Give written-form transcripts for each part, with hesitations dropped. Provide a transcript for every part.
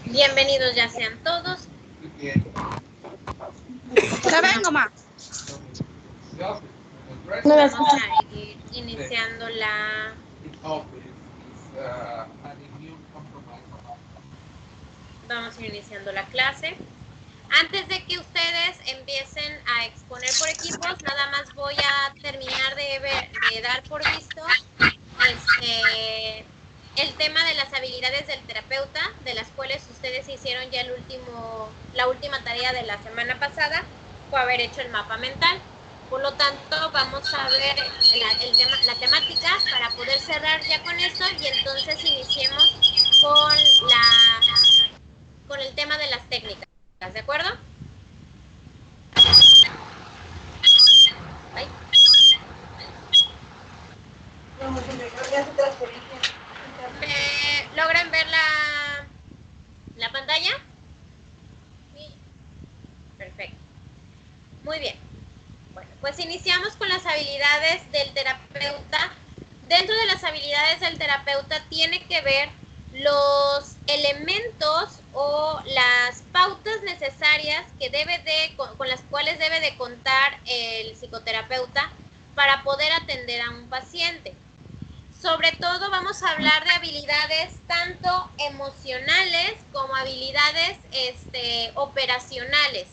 Bienvenidos ya sean todos. Ya vengo, ma. Vamos a ir iniciando la clase. Antes de que ustedes empiecen a exponer por equipos, nada más voy a terminar de dar por visto el tema de las habilidades del terapeuta, de las cuales ustedes hicieron ya la última tarea de la semana pasada, fue haber hecho el mapa mental. Por lo tanto, vamos a ver la temática para poder cerrar ya con esto y entonces iniciemos con el tema de las técnicas. ¿De acuerdo? Ay. ¿Logran ver la pantalla? Sí. Perfecto. Muy bien. Bueno, pues iniciamos con las habilidades del terapeuta. Dentro de las habilidades del terapeuta tiene que ver los elementos o las pautas necesarias que con las cuales debe de contar el psicoterapeuta para poder atender a un paciente. Sobre todo vamos a hablar de habilidades tanto emocionales como habilidades operacionales,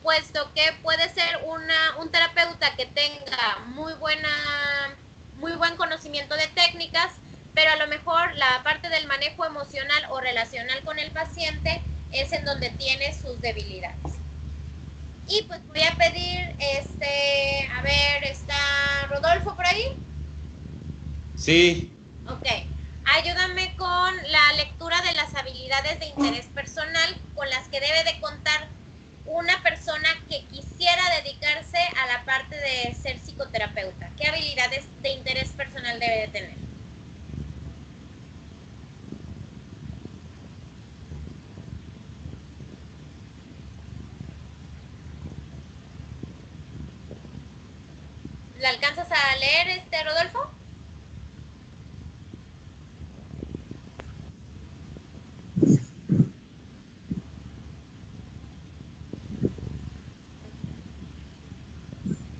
puesto que puede ser un terapeuta que tenga muy buen conocimiento de técnicas, pero a lo mejor la parte del manejo emocional o relacional con el paciente es en donde tiene sus debilidades. Y pues voy a pedir, a ver, ¿está Rodolfo por ahí? Sí. Ok. Ayúdame con la lectura de las habilidades de interés personal con las que debe de contar una persona que quisiera dedicarse a la parte de ser psicoterapeuta. ¿Qué habilidades de interés personal debe de tener? ¿La alcanzas a leer, Rodolfo?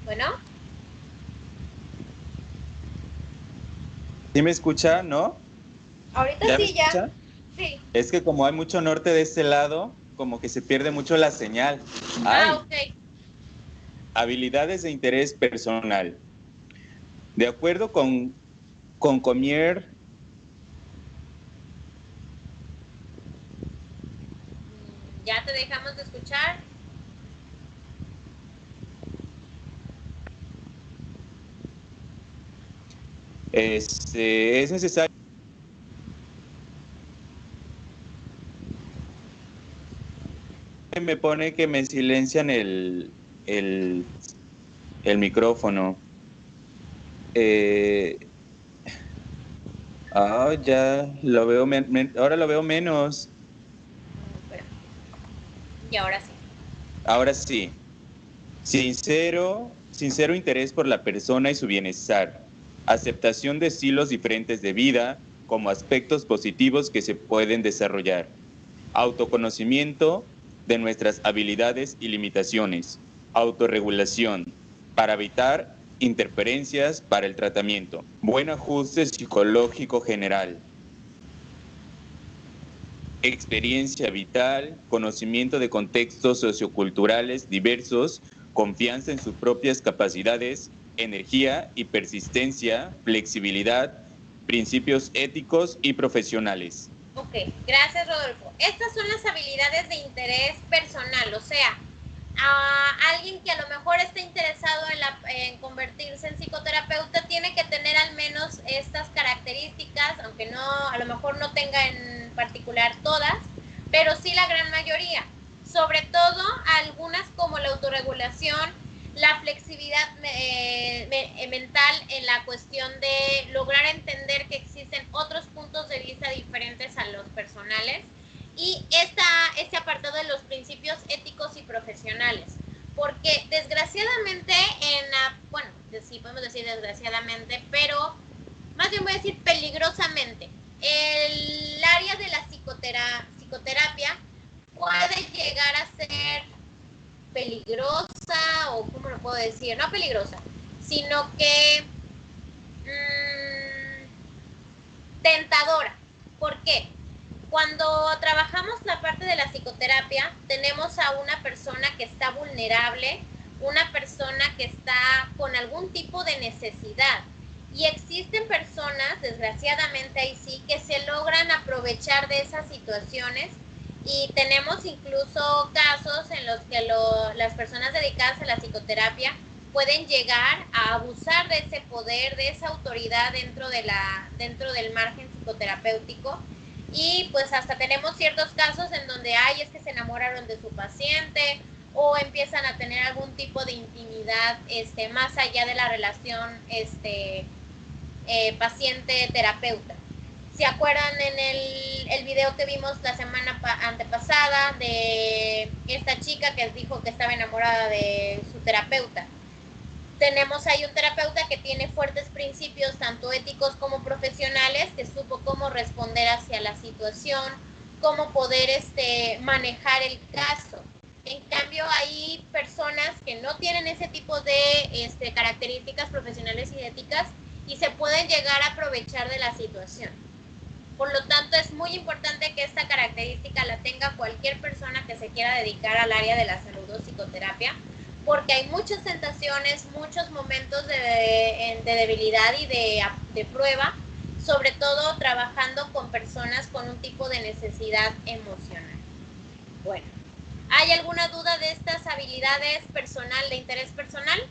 Bueno. ¿Sí me escucha, no? Ahorita sí, ya. Escucha? Sí. Es que como hay mucho norte de este lado, como que se pierde mucho la señal. Ay. Ok. Habilidades de interés personal. De acuerdo con Comier, Ya te dejamos de escuchar. es necesario. Me pone que me silencian el micrófono. Ya lo veo, ahora lo veo menos. Y ahora sí. Ahora sí. Sincero interés por la persona y su bienestar. Aceptación de estilos diferentes de vida como aspectos positivos que se pueden desarrollar. Autoconocimiento de nuestras habilidades y limitaciones. Autorregulación para evitar interferencias para el tratamiento. Buen ajuste psicológico general. Experiencia vital, conocimiento de contextos socioculturales diversos, confianza en sus propias capacidades, energía y persistencia, flexibilidad, principios éticos y profesionales. Ok, gracias Rodolfo. Estas son las habilidades de interés personal, o sea, a alguien que a lo mejor esté interesado en convertirse en psicoterapeuta tiene que tener al menos estas características, aunque a lo mejor no tenga en particular todas, pero sí la gran mayoría. Sobre todo algunas como la autorregulación, la flexibilidad mental en la cuestión de lograr entender que existen otros puntos de vista diferentes a los personales y este apartado de los principios éticos y profesionales. porque desgraciadamente bueno, sí podemos decir desgraciadamente, pero más bien voy a decir peligrosamente, el área de la psicoterapia puede llegar a ser peligrosa, o cómo lo puedo decir, no peligrosa, sino que tentadora. ¿Por qué? Cuando trabajamos la parte de la psicoterapia, tenemos a una persona que está vulnerable, una persona que está con algún tipo de necesidad. Y existen personas, desgraciadamente ahí sí, que se logran aprovechar de esas situaciones, y tenemos incluso casos en los que las personas dedicadas a la psicoterapia pueden llegar a abusar de ese poder, de esa autoridad dentro del margen psicoterapéutico. Y pues hasta tenemos ciertos casos en donde es que se enamoraron de su paciente, o empiezan a tener algún tipo de intimidad más allá de la relación paciente-terapeuta. ¿Se acuerdan en el video que vimos la semana antepasada de esta chica que dijo que estaba enamorada de su terapeuta? Tenemos ahí un terapeuta que tiene fuertes principios, tanto éticos como profesionales, que supo cómo responder hacia la situación, cómo poder manejar el caso. En cambio, hay personas que no tienen ese tipo de características profesionales y éticas, y se pueden llegar a aprovechar de la situación. Por lo tanto, es muy importante que esta característica la tenga cualquier persona que se quiera dedicar al área de la salud o psicoterapia, porque hay muchas tentaciones, muchos momentos de debilidad y de prueba, sobre todo trabajando con personas con un tipo de necesidad emocional. Bueno, ¿hay alguna duda de estas habilidades de interés personal?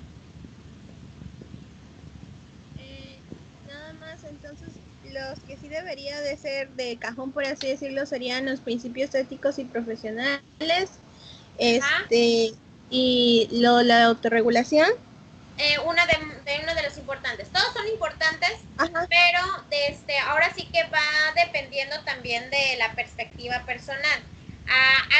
Nada más, entonces, los que sí debería de ser de cajón, por así decirlo, serían los principios éticos y profesionales, y la autorregulación. Uno de los importantes. Todos son importantes, Ajá. pero ahora sí que va dependiendo también de la perspectiva personal.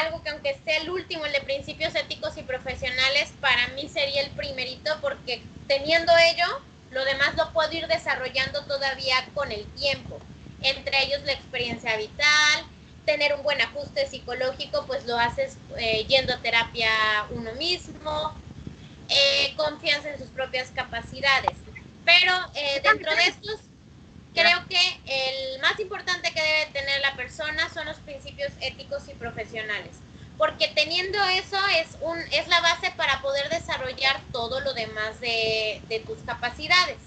Algo que aunque sea el último, el de principios éticos y profesionales, para mí sería el primerito, porque teniendo ello, lo demás lo puedo ir desarrollando todavía con el tiempo. Entre ellos la experiencia vital, tener un buen ajuste psicológico, pues lo haces yendo a terapia uno mismo, confianza en sus propias capacidades. Pero dentro de estos, creo que el más importante que debe tener la persona son los principios éticos y profesionales, porque teniendo eso es la base para poder desarrollar todo lo demás de tus capacidades.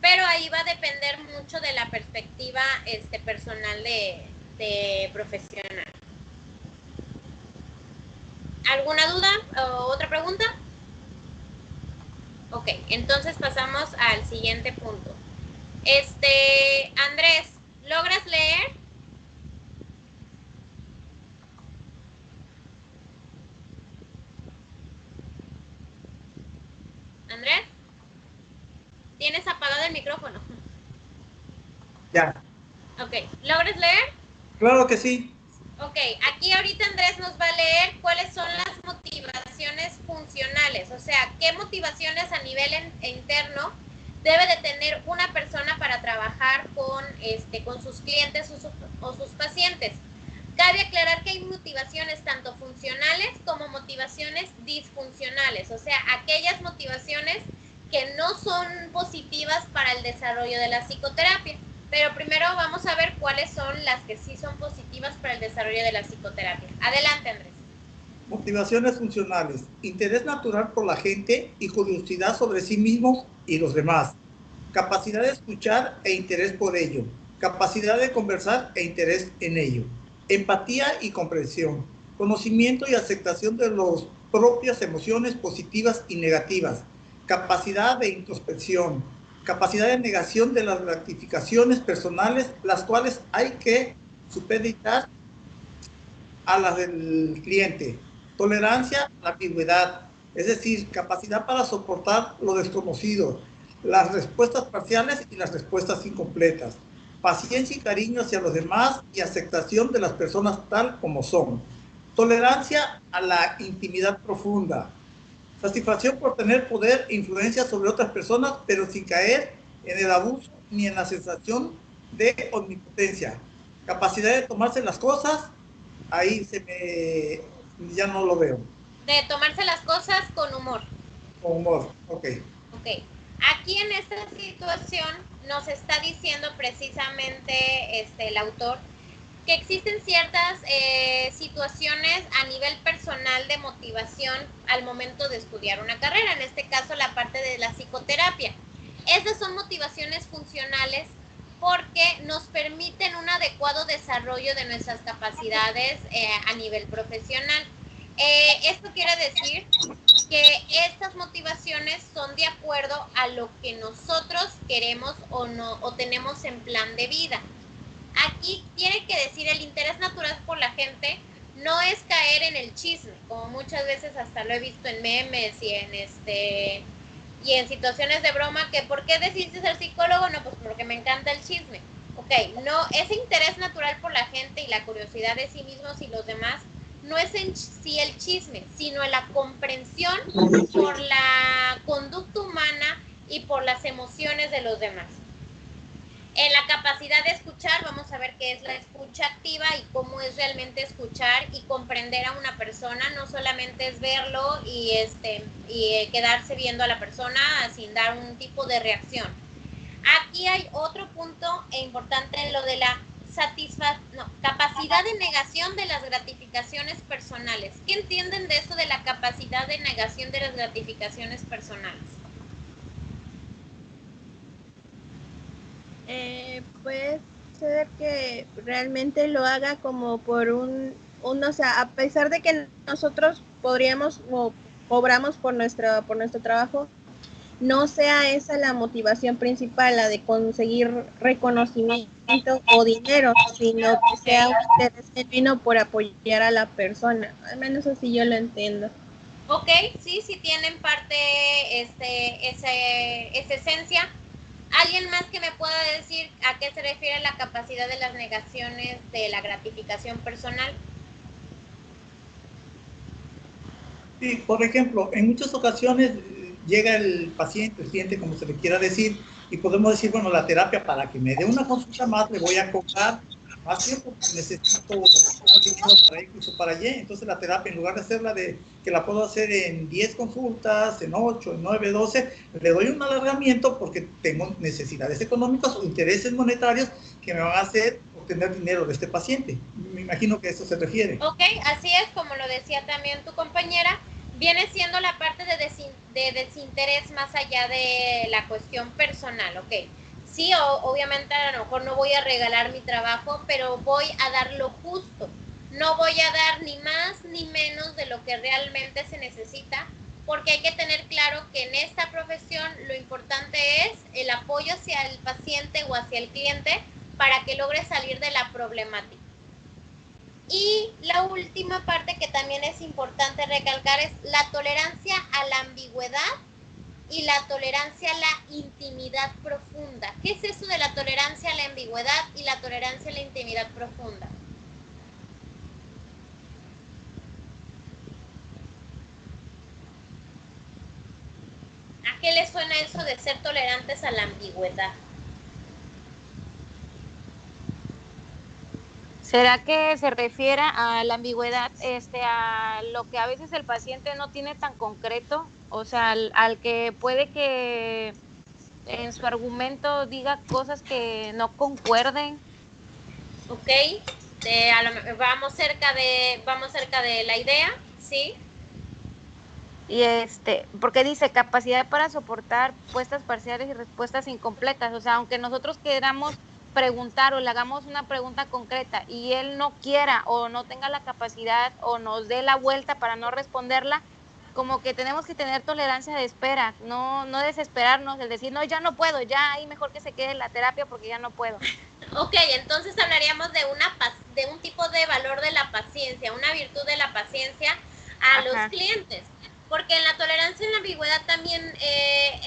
Pero ahí va a depender mucho de la perspectiva personal de profesional. ¿Alguna duda o otra pregunta? Ok, entonces pasamos al siguiente punto. Andrés, ¿logras leer? Andrés, ¿tienes apagado el micrófono? Ya. Ok, ¿logras leer? Claro que sí. Ok, aquí ahorita Andrés nos va a leer cuáles son las motivaciones funcionales, o sea, qué motivaciones a nivel interno debe de tener una persona para trabajar con sus clientes o sus pacientes. Cabe aclarar que hay motivaciones tanto funcionales como motivaciones disfuncionales, o sea, aquellas motivaciones que no son positivas para el desarrollo de la psicoterapia. Pero primero vamos a ver cuáles son las que sí son positivas para el desarrollo de la psicoterapia. Adelante, Andrés. Motivaciones funcionales. Interés natural por la gente y curiosidad sobre sí mismo y los demás. Capacidad de escuchar e interés por ello. Capacidad de conversar e interés en ello. Empatía y comprensión. Conocimiento y aceptación de las propias emociones positivas y negativas. Capacidad de introspección. Capacidad de negación de las gratificaciones personales, las cuales hay que supeditar a las del cliente. Tolerancia a la ambigüedad, es decir, capacidad para soportar lo desconocido, las respuestas parciales y las respuestas incompletas. Paciencia y cariño hacia los demás y aceptación de las personas tal como son. Tolerancia a la intimidad profunda. Satisfacción por tener poder e influencia sobre otras personas, pero sin caer en el abuso ni en la sensación de omnipotencia. Capacidad de tomarse las cosas, ahí ya no lo veo. De tomarse las cosas con humor. Con humor, ok. Ok. Aquí en esta situación nos está diciendo precisamente el autor que existen ciertas situaciones a nivel personal de motivación al momento de estudiar una carrera, en este caso la parte de la psicoterapia. Esas son motivaciones funcionales porque nos permiten un adecuado desarrollo de nuestras capacidades a nivel profesional. Esto quiere decir que estas motivaciones son de acuerdo a lo que nosotros queremos o tenemos en plan de vida. Aquí tiene que decir el interés natural por la gente no es caer en el chisme, como muchas veces hasta lo he visto en memes y en situaciones de broma, que ¿por qué decidiste ser psicólogo? No, pues porque me encanta el chisme. Ok, no, ese interés natural por la gente y la curiosidad de sí mismos y los demás no es en sí el chisme, sino la comprensión por la conducta humana y por las emociones de los demás. En la capacidad de escuchar, vamos a ver qué es la escucha activa y cómo es realmente escuchar y comprender a una persona. No solamente es verlo y quedarse viendo a la persona sin dar un tipo de reacción. Aquí hay otro punto importante, lo de la capacidad de negación de las gratificaciones personales. ¿Qué entienden de eso de la capacidad de negación de las gratificaciones personales? Puede ser que realmente lo haga como por o sea, a pesar de que nosotros podríamos o cobramos por nuestro trabajo, no sea esa la motivación principal, la de conseguir reconocimiento o dinero, sino que sea un interés genuino por apoyar a la persona. Al menos así yo lo entiendo. Ok, sí tienen parte esa esencia. ¿Alguien más que me pueda decir a qué se refiere la capacidad de las negaciones de la gratificación personal? Sí, por ejemplo, en muchas ocasiones llega el paciente, el cliente, como se le quiera decir, y podemos decir, bueno, la terapia para que me dé una consulta más, le voy a cobrar más tiempo, porque necesito más dinero para X o para Y. Entonces la terapia, en lugar de hacerla que la puedo hacer en 10 consultas, en 8, en 9, 12, le doy un alargamiento porque tengo necesidades económicas o intereses monetarios que me van a hacer obtener dinero de este paciente. Me imagino que a eso se refiere. Ok, así es, como lo decía también tu compañera, viene siendo la parte de desinterés más allá de la cuestión personal, ok. Sí, obviamente a lo mejor no voy a regalar mi trabajo, pero voy a dar lo justo. No voy a dar ni más ni menos de lo que realmente se necesita, porque hay que tener claro que en esta profesión lo importante es el apoyo hacia el paciente o hacia el cliente para que logre salir de la problemática. Y la última parte que también es importante recalcar es la tolerancia a la ambigüedad y la tolerancia a la intimidad profunda. ¿Qué es eso de la tolerancia a la ambigüedad y la tolerancia a la intimidad profunda? ¿A qué le suena eso de ser tolerantes a la ambigüedad? ¿Será que se refiere a la ambigüedad, a lo que a veces el paciente no tiene tan concreto? O sea, al que puede que en su argumento diga cosas que no concuerden. Ok, vamos cerca de la idea, ¿sí? Y porque dice capacidad para soportar puestas parciales y respuestas incompletas. O sea, aunque nosotros queramos preguntar o le hagamos una pregunta concreta y él no quiera o no tenga la capacidad o nos dé la vuelta para no responderla, como que tenemos que tener tolerancia de espera, no desesperarnos, el decir, no, ya no puedo, ya ahí mejor que se quede en la terapia porque ya no puedo. Ok, entonces hablaríamos de un tipo de valor de la paciencia, una virtud de la paciencia a los clientes. Porque en la tolerancia y en la ambigüedad también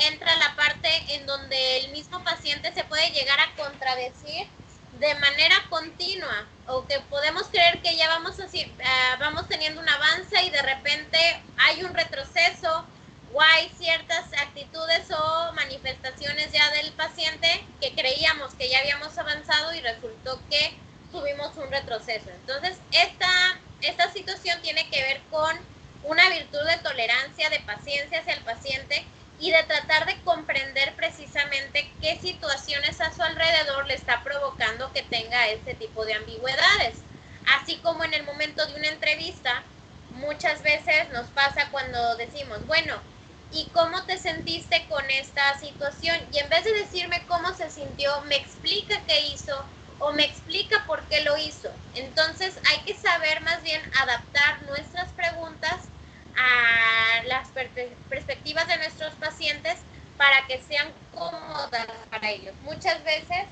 entra la parte en donde el mismo paciente se puede llegar a contradecir de manera continua o que podemos creer que ya vamos así, vamos teniendo un avance y de repente hay un retroceso o hay ciertas actitudes o manifestaciones ya del paciente que creíamos que ya habíamos avanzado y resultó que tuvimos un retroceso. Entonces, esta situación tiene que ver con una virtud de tolerancia, de paciencia hacia el paciente y de tratar de comprender precisamente qué situaciones a su alrededor le está provocando que tenga este tipo de ambigüedades. Así como en el momento de una entrevista, muchas veces nos pasa cuando decimos, bueno, ¿y cómo te sentiste con esta situación? Y en vez de decirme cómo se sintió, me explica qué hizo o me explica por qué lo hizo. Entonces hay que saber más bien adaptar nuestras preguntas a las perspectivas de nuestros pacientes para que sean cómodas para ellos. Muchas veces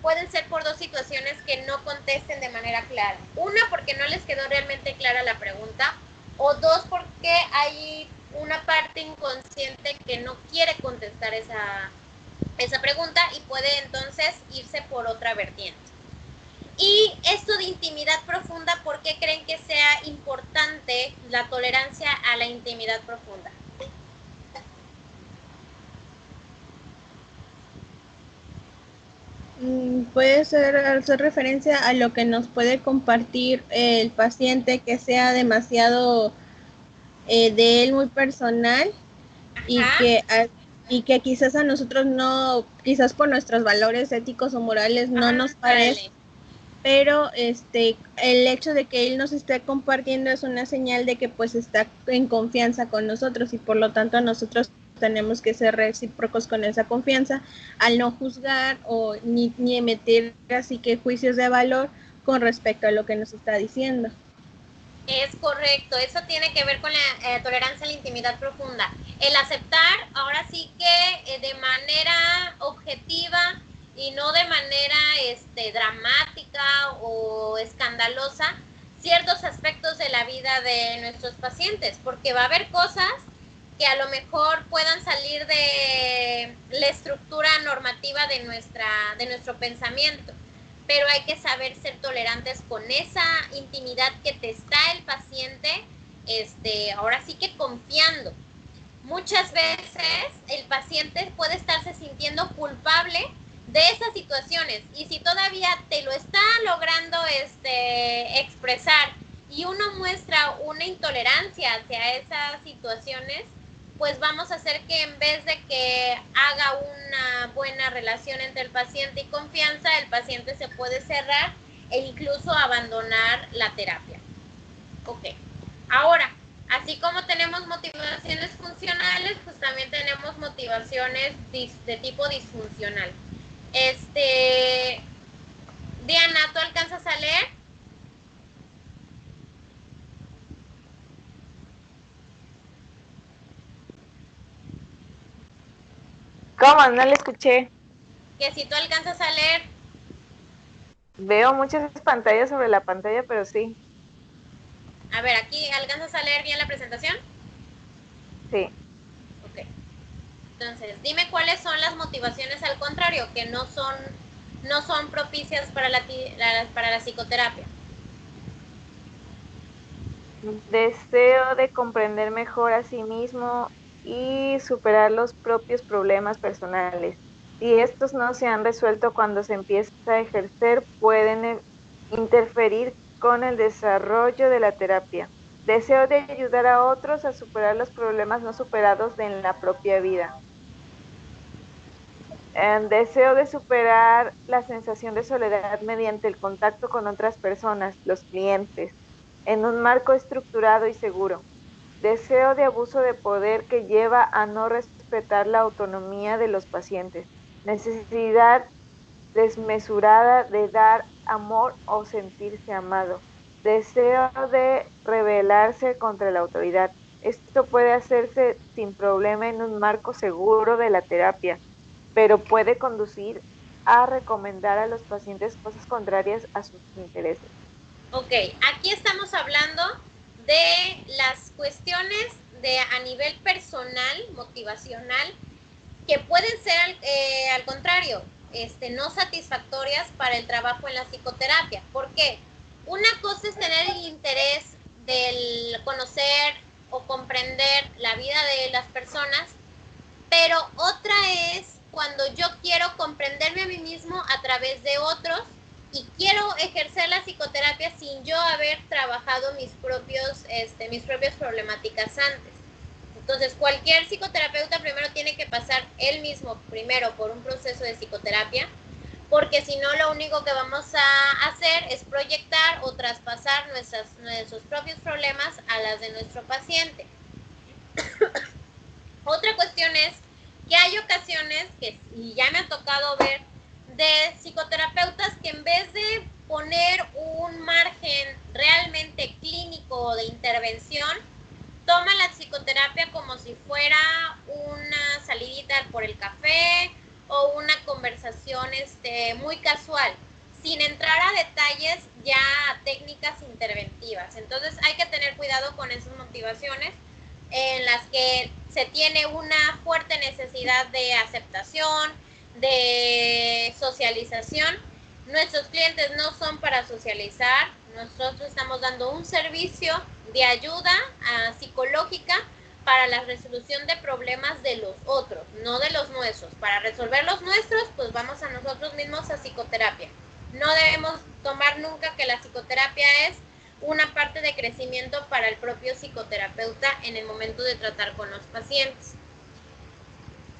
pueden ser por dos situaciones que no contesten de manera clara. Una, porque no les quedó realmente clara la pregunta, o dos, porque hay una parte inconsciente que no quiere contestar esa pregunta y puede entonces irse por otra vertiente. Y esto de intimidad profunda, ¿por qué creen que sea importante la tolerancia a la intimidad profunda? Puede ser hacer referencia a lo que nos puede compartir el paciente que sea demasiado de él muy personal y que quizás a nosotros no, quizás por nuestros valores éticos o morales no nos parece, pero el hecho de que él nos esté compartiendo es una señal de que pues está en confianza con nosotros y por lo tanto nosotros tenemos que ser recíprocos con esa confianza al no juzgar o ni emitir así que juicios de valor con respecto a lo que nos está diciendo. Es correcto, eso tiene que ver con la tolerancia a la intimidad profunda. El aceptar, ahora sí que de manera objetiva y no de manera dramática o escandalosa, ciertos aspectos de la vida de nuestros pacientes, porque va a haber cosas que a lo mejor puedan salir de la estructura normativa de nuestro pensamiento, pero hay que saber ser tolerantes con esa intimidad que te está el paciente, ahora sí que confiando. Muchas veces el paciente puede estarse sintiendo culpable de esas situaciones y si todavía te lo está logrando expresar y uno muestra una intolerancia hacia esas situaciones, pues vamos a hacer que en vez de que haga una buena relación entre el paciente y confianza, el paciente se puede cerrar e incluso abandonar la terapia. Ok, ahora, así como tenemos motivaciones funcionales, pues también tenemos motivaciones de tipo disfuncional. Diana, ¿tú alcanzas a leer? ¿Cómo? No le escuché. Que si tú alcanzas a leer. Veo muchas pantallas sobre la pantalla, pero sí. A ver, aquí, ¿alcanzas a leer bien la presentación? Sí. Ok. Entonces, dime cuáles son las motivaciones al contrario, que no son propicias para la psicoterapia. Deseo de comprender mejor a sí mismo y superar los propios problemas personales. Si estos no se han resuelto cuando se empieza a ejercer, pueden interferir con el desarrollo de la terapia. Deseo de ayudar a otros a superar los problemas no superados en la propia vida. Deseo de superar la sensación de soledad mediante el contacto con otras personas, los clientes, en un marco estructurado y seguro. Deseo de abuso de poder que lleva a no respetar la autonomía de los pacientes. Necesidad desmesurada de dar amor o sentirse amado. Deseo de rebelarse contra la autoridad. Esto puede hacerse sin problema en un marco seguro de la terapia, pero puede conducir a recomendar a los pacientes cosas contrarias a sus intereses. Ok, aquí estamos hablando de las cuestiones a nivel personal, motivacional, que pueden ser al contrario, no satisfactorias para el trabajo en la psicoterapia. ¿Por qué? Una cosa es tener el interés del conocer o comprender la vida de las personas, pero otra es cuando yo quiero comprenderme a mí mismo a través de otros y quiero ejercer la psicoterapia sin yo haber trabajado mis propias problemáticas antes. Entonces, cualquier psicoterapeuta primero tiene que pasar él mismo primero por un proceso de psicoterapia, porque si no, lo único que vamos a hacer es proyectar o traspasar nuestros propios problemas a las de nuestro paciente. Otra cuestión es que hay ocasiones, y ya me ha tocado ver, de psicoterapeutas que en vez de poner un margen realmente clínico o de intervención, toma la psicoterapia como si fuera una salidita por el café o una conversación muy casual, sin entrar a detalles ya a técnicas interventivas. Entonces hay que tener cuidado con esas motivaciones en las que se tiene una fuerte necesidad de aceptación, de socialización. Nuestros clientes no son para socializar, nosotros estamos dando un servicio de ayuda psicológica para la resolución de problemas de los otros, no de los nuestros. Para resolver los nuestros, pues vamos a nosotros mismos a psicoterapia. No debemos tomar nunca que la psicoterapia es una parte de crecimiento para el propio psicoterapeuta en el momento de tratar con los pacientes.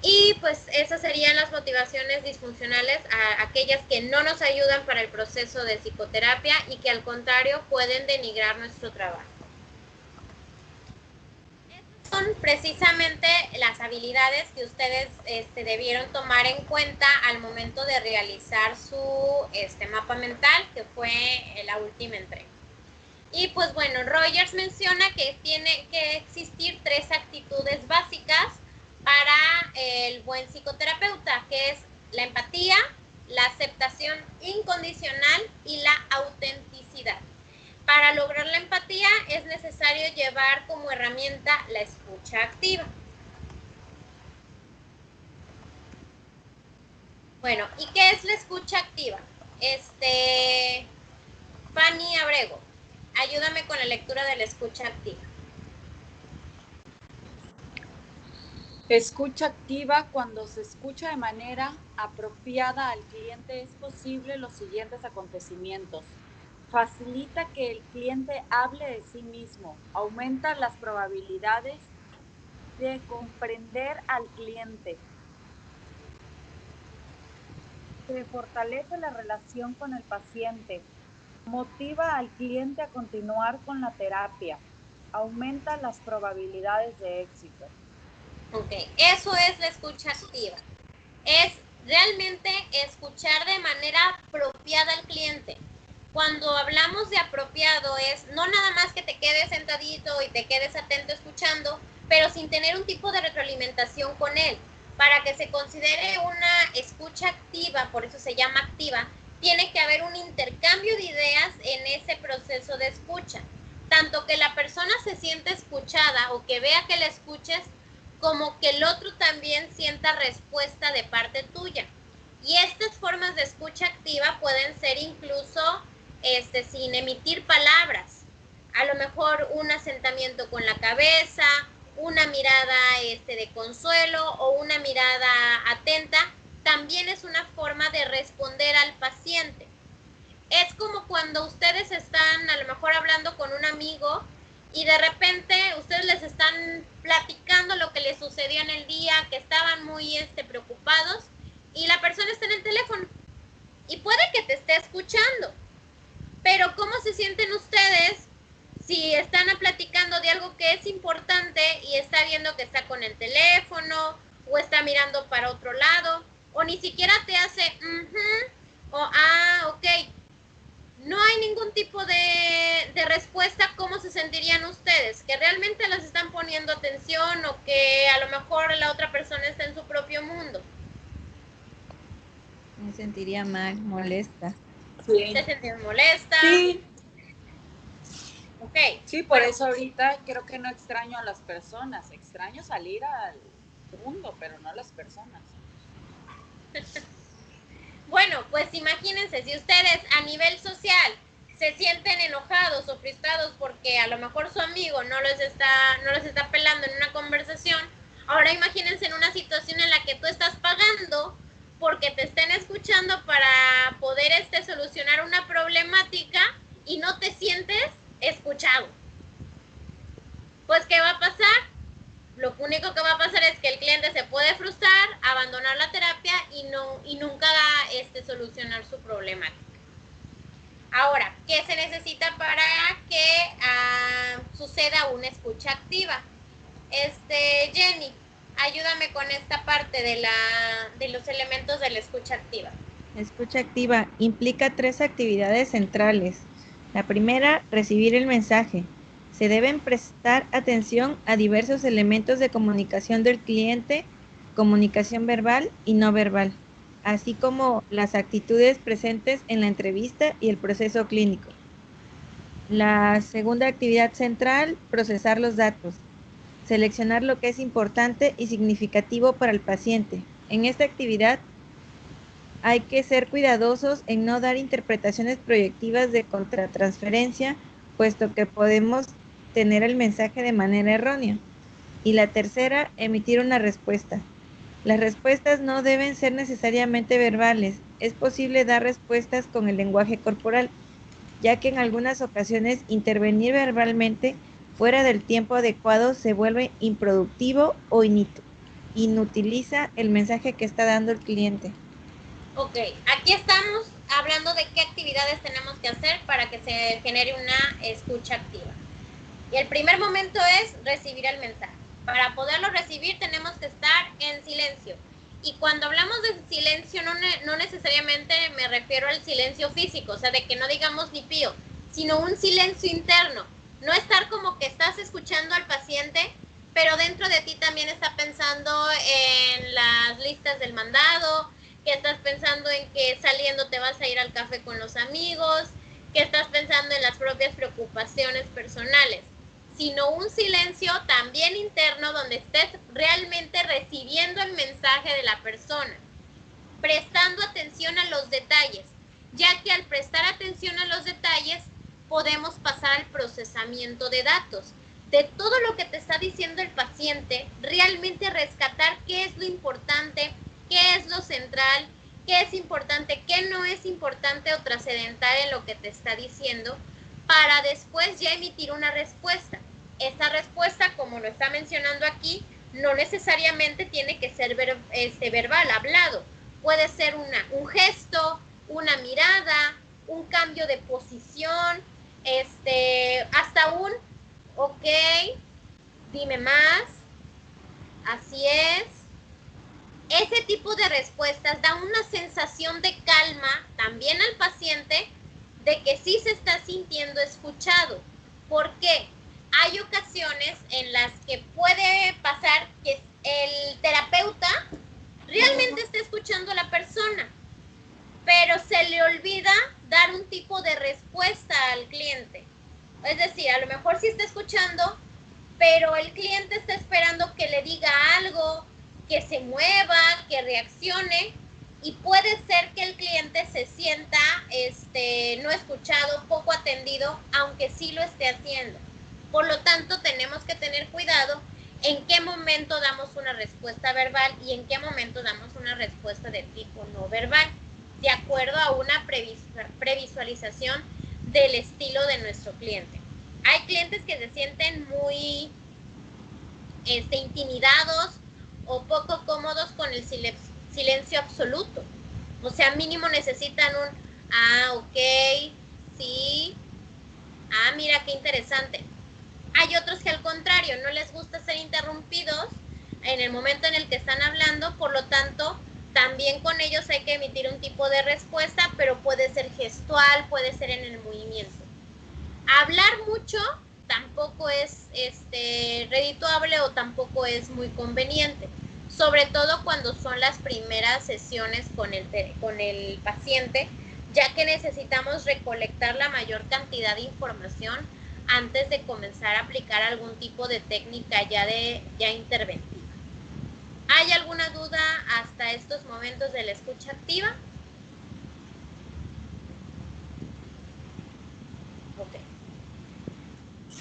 Y pues esas serían las motivaciones disfuncionales, aquellas que no nos ayudan para el proceso de psicoterapia y que al contrario pueden denigrar nuestro trabajo. Estas son precisamente las habilidades que ustedes debieron tomar en cuenta al momento de realizar su mapa mental, que fue la última entrega. Y pues bueno, Rogers menciona que tiene que existir 3 actitudes básicas para el buen psicoterapeuta, que es la empatía, la aceptación incondicional y la autenticidad. Para lograr la empatía es necesario llevar como herramienta la escucha activa. Bueno, ¿y qué es la escucha activa? Fanny Abrego, ayúdame con la lectura de la escucha activa. Escucha activa: cuando se escucha de manera apropiada al cliente es posible los siguientes acontecimientos. Facilita que el cliente hable de sí mismo, aumenta las probabilidades de comprender al cliente, se fortalece la relación con el paciente, motiva al cliente a continuar con la terapia, aumenta las probabilidades de éxito. Ok, eso es la escucha activa. Es realmente escuchar de manera apropiada al cliente. Cuando hablamos de apropiado es no nada más que te quedes sentadito y te quedes atento escuchando, pero sin tener un tipo de retroalimentación con él. Para que se considere una escucha activa, por eso se llama activa, tiene que haber un intercambio de ideas en ese proceso de escucha. Tanto que la persona se siente escuchada o que vea que la escuches, como que el otro también sienta respuesta de parte tuya. Y estas formas de escucha activa pueden ser incluso sin emitir palabras. A lo mejor un asentamiento con la cabeza, una mirada de consuelo o una mirada atenta, también es una forma de responder al paciente. Es como cuando ustedes están a lo mejor hablando con un amigo y de repente ustedes les están platicando lo que les sucedió en el día, que estaban muy preocupados, y la persona está en el teléfono y puede que te esté escuchando, pero ¿cómo se sienten ustedes si están platicando de algo que es importante y está viendo que está con el teléfono o está mirando para otro lado o ni siquiera te hace o ok? No hay ningún tipo de respuesta. ¿Cómo se sentirían ustedes? ¿Que realmente les están poniendo atención o que a lo mejor la otra persona está en su propio mundo? Me sentiría mal, molesta. Sí. ¿Se sentiría molesta? Sí. Ok. Sí, por eso ahorita creo que no extraño a las personas. Extraño salir al mundo, pero no a las personas. Bueno, pues imagínense, si ustedes a nivel social se sienten enojados o frustrados porque a lo mejor su amigo no los está pelando en una conversación, ahora imagínense en una situación en la que tú estás pagando porque te estén escuchando para poder solucionar una problemática y no te sientes escuchado. Pues, ¿qué va a pasar? Lo único que va a pasar es que el cliente se puede frustrar, abandonar la terapia y nunca solucionar su problemática. Ahora, ¿qué se necesita para que suceda una escucha activa? Jenny, ayúdame con esta parte de los elementos de la escucha activa. La escucha activa implica 3 actividades centrales. La primera, recibir el mensaje. Se deben prestar atención a diversos elementos de comunicación del cliente, comunicación verbal y no verbal, así como las actitudes presentes en la entrevista y el proceso clínico. La segunda actividad central, procesar los datos. Seleccionar lo que es importante y significativo para el paciente. En esta actividad hay que ser cuidadosos en no dar interpretaciones proyectivas de contratransferencia, puesto que podemos tener el mensaje de manera errónea. Y la tercera, emitir una respuesta. Las respuestas no deben ser necesariamente verbales. Es posible dar respuestas con el lenguaje corporal, ya que en algunas ocasiones intervenir verbalmente fuera del tiempo adecuado se vuelve improductivo o inutiliza el mensaje que está dando el cliente. Ok, aquí estamos hablando de qué actividades tenemos que hacer para que se genere una escucha activa. Y el primer momento es recibir el mensaje. Para poderlo recibir tenemos que estar en silencio. Y cuando hablamos de silencio no necesariamente me refiero al silencio físico, o sea, de que no digamos ni pío, sino un silencio interno. No estar como que estás escuchando al paciente, pero dentro de ti también está pensando en las listas del mandado, que estás pensando en que saliendo te vas a ir al café con los amigos, que estás pensando en las propias preocupaciones personales, sino un silencio también interno donde estés realmente recibiendo el mensaje de la persona, prestando atención a los detalles, ya que al prestar atención a los detalles podemos pasar al procesamiento de datos, de todo lo que te está diciendo el paciente, realmente rescatar qué es lo importante, qué es lo central, qué es importante, qué no es importante o trascendental en lo que te está diciendo, para después ya emitir una respuesta. Esta respuesta, como lo está mencionando aquí, no necesariamente tiene que ser verbal, hablado. Puede ser un gesto, una mirada, un cambio de posición, hasta un ok, dime más, así es. Ese tipo de respuestas da una sensación de calma también al paciente de que sí se está sintiendo escuchado. ¿Por qué? Hay ocasiones en las que puede pasar que el terapeuta realmente está escuchando a la persona, pero se le olvida dar un tipo de respuesta al cliente. Es decir, a lo mejor sí está escuchando, pero el cliente está esperando que le diga algo, que se mueva, que reaccione, y puede ser que el cliente se sienta no escuchado, poco atendido, aunque sí lo esté haciendo. Por lo tanto, tenemos que tener cuidado en qué momento damos una respuesta verbal y en qué momento damos una respuesta de tipo no verbal, de acuerdo a una previsualización del estilo de nuestro cliente. Hay clientes que se sienten muy intimidados o poco cómodos con el silencio absoluto. O sea, mínimo necesitan un ok, sí, mira qué interesante. Hay otros que al contrario, no les gusta ser interrumpidos en el momento en el que están hablando, por lo tanto, también con ellos hay que emitir un tipo de respuesta, pero puede ser gestual, puede ser en el movimiento. Hablar mucho tampoco es redituable o tampoco es muy conveniente, sobre todo cuando son las primeras sesiones con el paciente, ya que necesitamos recolectar la mayor cantidad de información antes de comenzar a aplicar algún tipo de técnica ya interventiva. ¿Hay alguna duda hasta estos momentos de la escucha activa?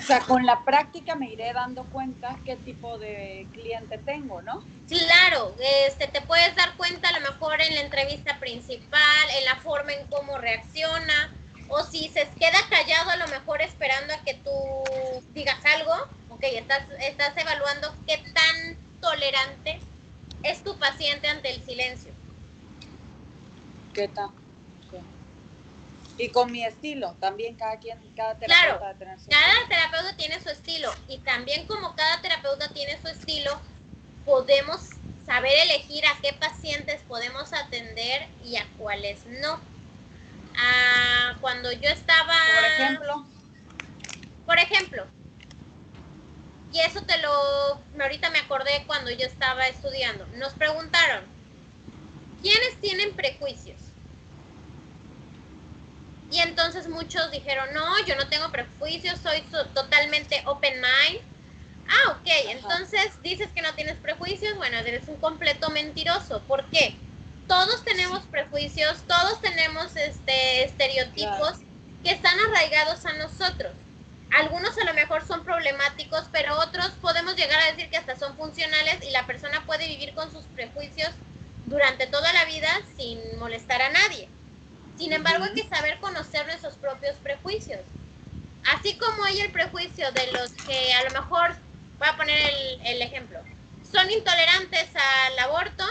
sea, con la práctica me iré dando cuenta qué tipo de cliente tengo, ¿no? Claro, te puedes dar cuenta a lo mejor en la entrevista principal, en la forma en cómo reacciona, o si se queda callado a lo mejor esperando a que tú digas algo, ok, estás evaluando qué tan tolerante es tu paciente ante el silencio. ¿Qué tal? Sí. Y con mi estilo, también cada terapeuta Claro, va a tener su cada estilo. terapeuta tiene su estilo, y también como cada terapeuta tiene su estilo, podemos saber elegir a qué pacientes podemos atender y a cuáles no. Cuando yo estaba... Por ejemplo, y eso ahorita me acordé cuando yo estaba estudiando, nos preguntaron, ¿quiénes tienen prejuicios? Y entonces muchos dijeron, no, yo no tengo prejuicios, soy totalmente open mind. Ok, entonces dices que no tienes prejuicios, bueno, eres un completo mentiroso. ¿Por qué? Todos tenemos prejuicios, todos tenemos estereotipos que están arraigados a nosotros. Algunos a lo mejor son problemáticos, pero otros podemos llegar a decir que hasta son funcionales y la persona puede vivir con sus prejuicios durante toda la vida sin molestar a nadie. Sin embargo, hay que saber conocer nuestros propios prejuicios. Así como hay el prejuicio de los que a lo mejor, voy a poner el ejemplo, son intolerantes al aborto,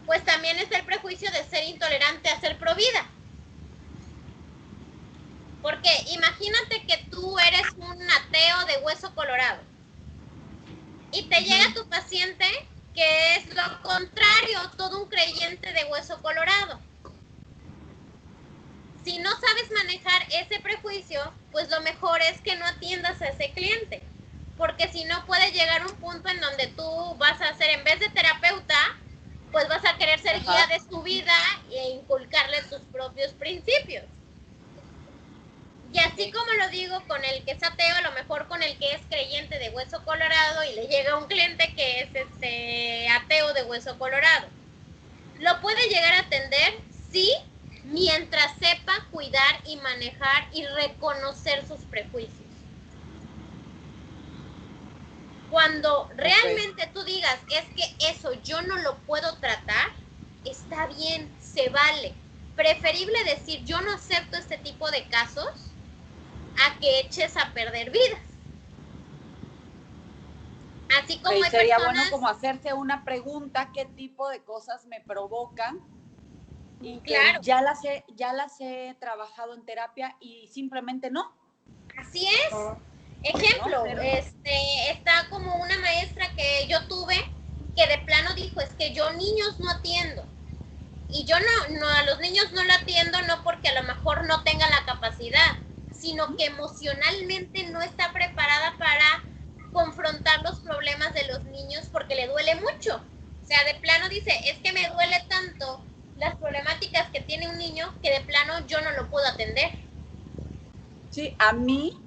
pues también es el prejuicio de ser intolerante a ser provida. Porque imagínate que tú eres un ateo de hueso colorado y te llega tu paciente que es lo contrario, todo un creyente de hueso colorado. Si no sabes manejar ese prejuicio, pues lo mejor es que no atiendas a ese cliente. Porque si no, puede llegar un punto en donde tú vas a ser, en vez de terapeuta, pues vas a querer ser guía de su vida e inculcarle tus propios principios. Y así como lo digo con el que es ateo, a lo mejor con el que es creyente de hueso colorado y le llega un cliente que es ateo de hueso colorado. ¿Lo puede llegar a atender? Sí, mientras sepa cuidar y manejar y reconocer sus prejuicios. Cuando realmente tú digas, es que eso yo no lo puedo tratar, está bien, se vale. Preferible decir, yo no acepto este tipo de casos, a que eches a perder vidas. Así como hay sería personas... bueno como hacerse una pregunta, ¿qué tipo de cosas me provocan? Y claro, que ya las he trabajado en terapia y simplemente no. Así es. Ejemplo, está como una maestra que yo tuve que de plano dijo, es que yo niños no atiendo. Y yo no a los niños no lo atiendo no porque a lo mejor no tenga la capacidad, sino que emocionalmente no está preparada para confrontar los problemas de los niños porque le duele mucho. O sea, de plano dice, es que me duele tanto las problemáticas que tiene un niño que de plano yo no lo puedo atender. Sí, a mí,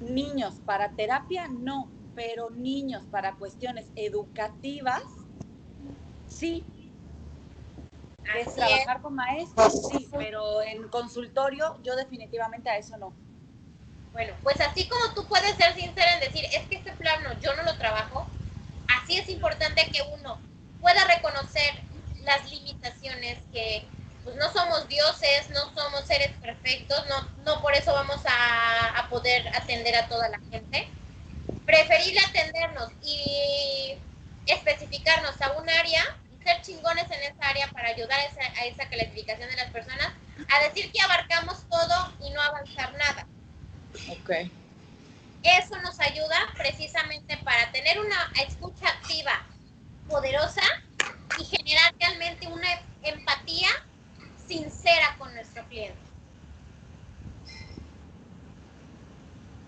niños para terapia no, pero niños para cuestiones educativas, sí. Es trabajar con maestros, sí, pero en consultorio yo definitivamente a eso no. Bueno, pues así como tú puedes ser sincera en decir, es que este plano yo no lo trabajo, así es importante que uno pueda reconocer las limitaciones, que pues no somos dioses, no somos seres perfectos, no por eso vamos a poder atender a toda la gente. Preferible atendernos y especificarnos a un área y ser chingones en esa área para ayudar a esa clasificación de las personas, a decir que abarcamos todo y no avanzar nada. Okay. Eso nos ayuda precisamente para tener una escucha activa poderosa y generar realmente una empatía sincera con nuestro cliente.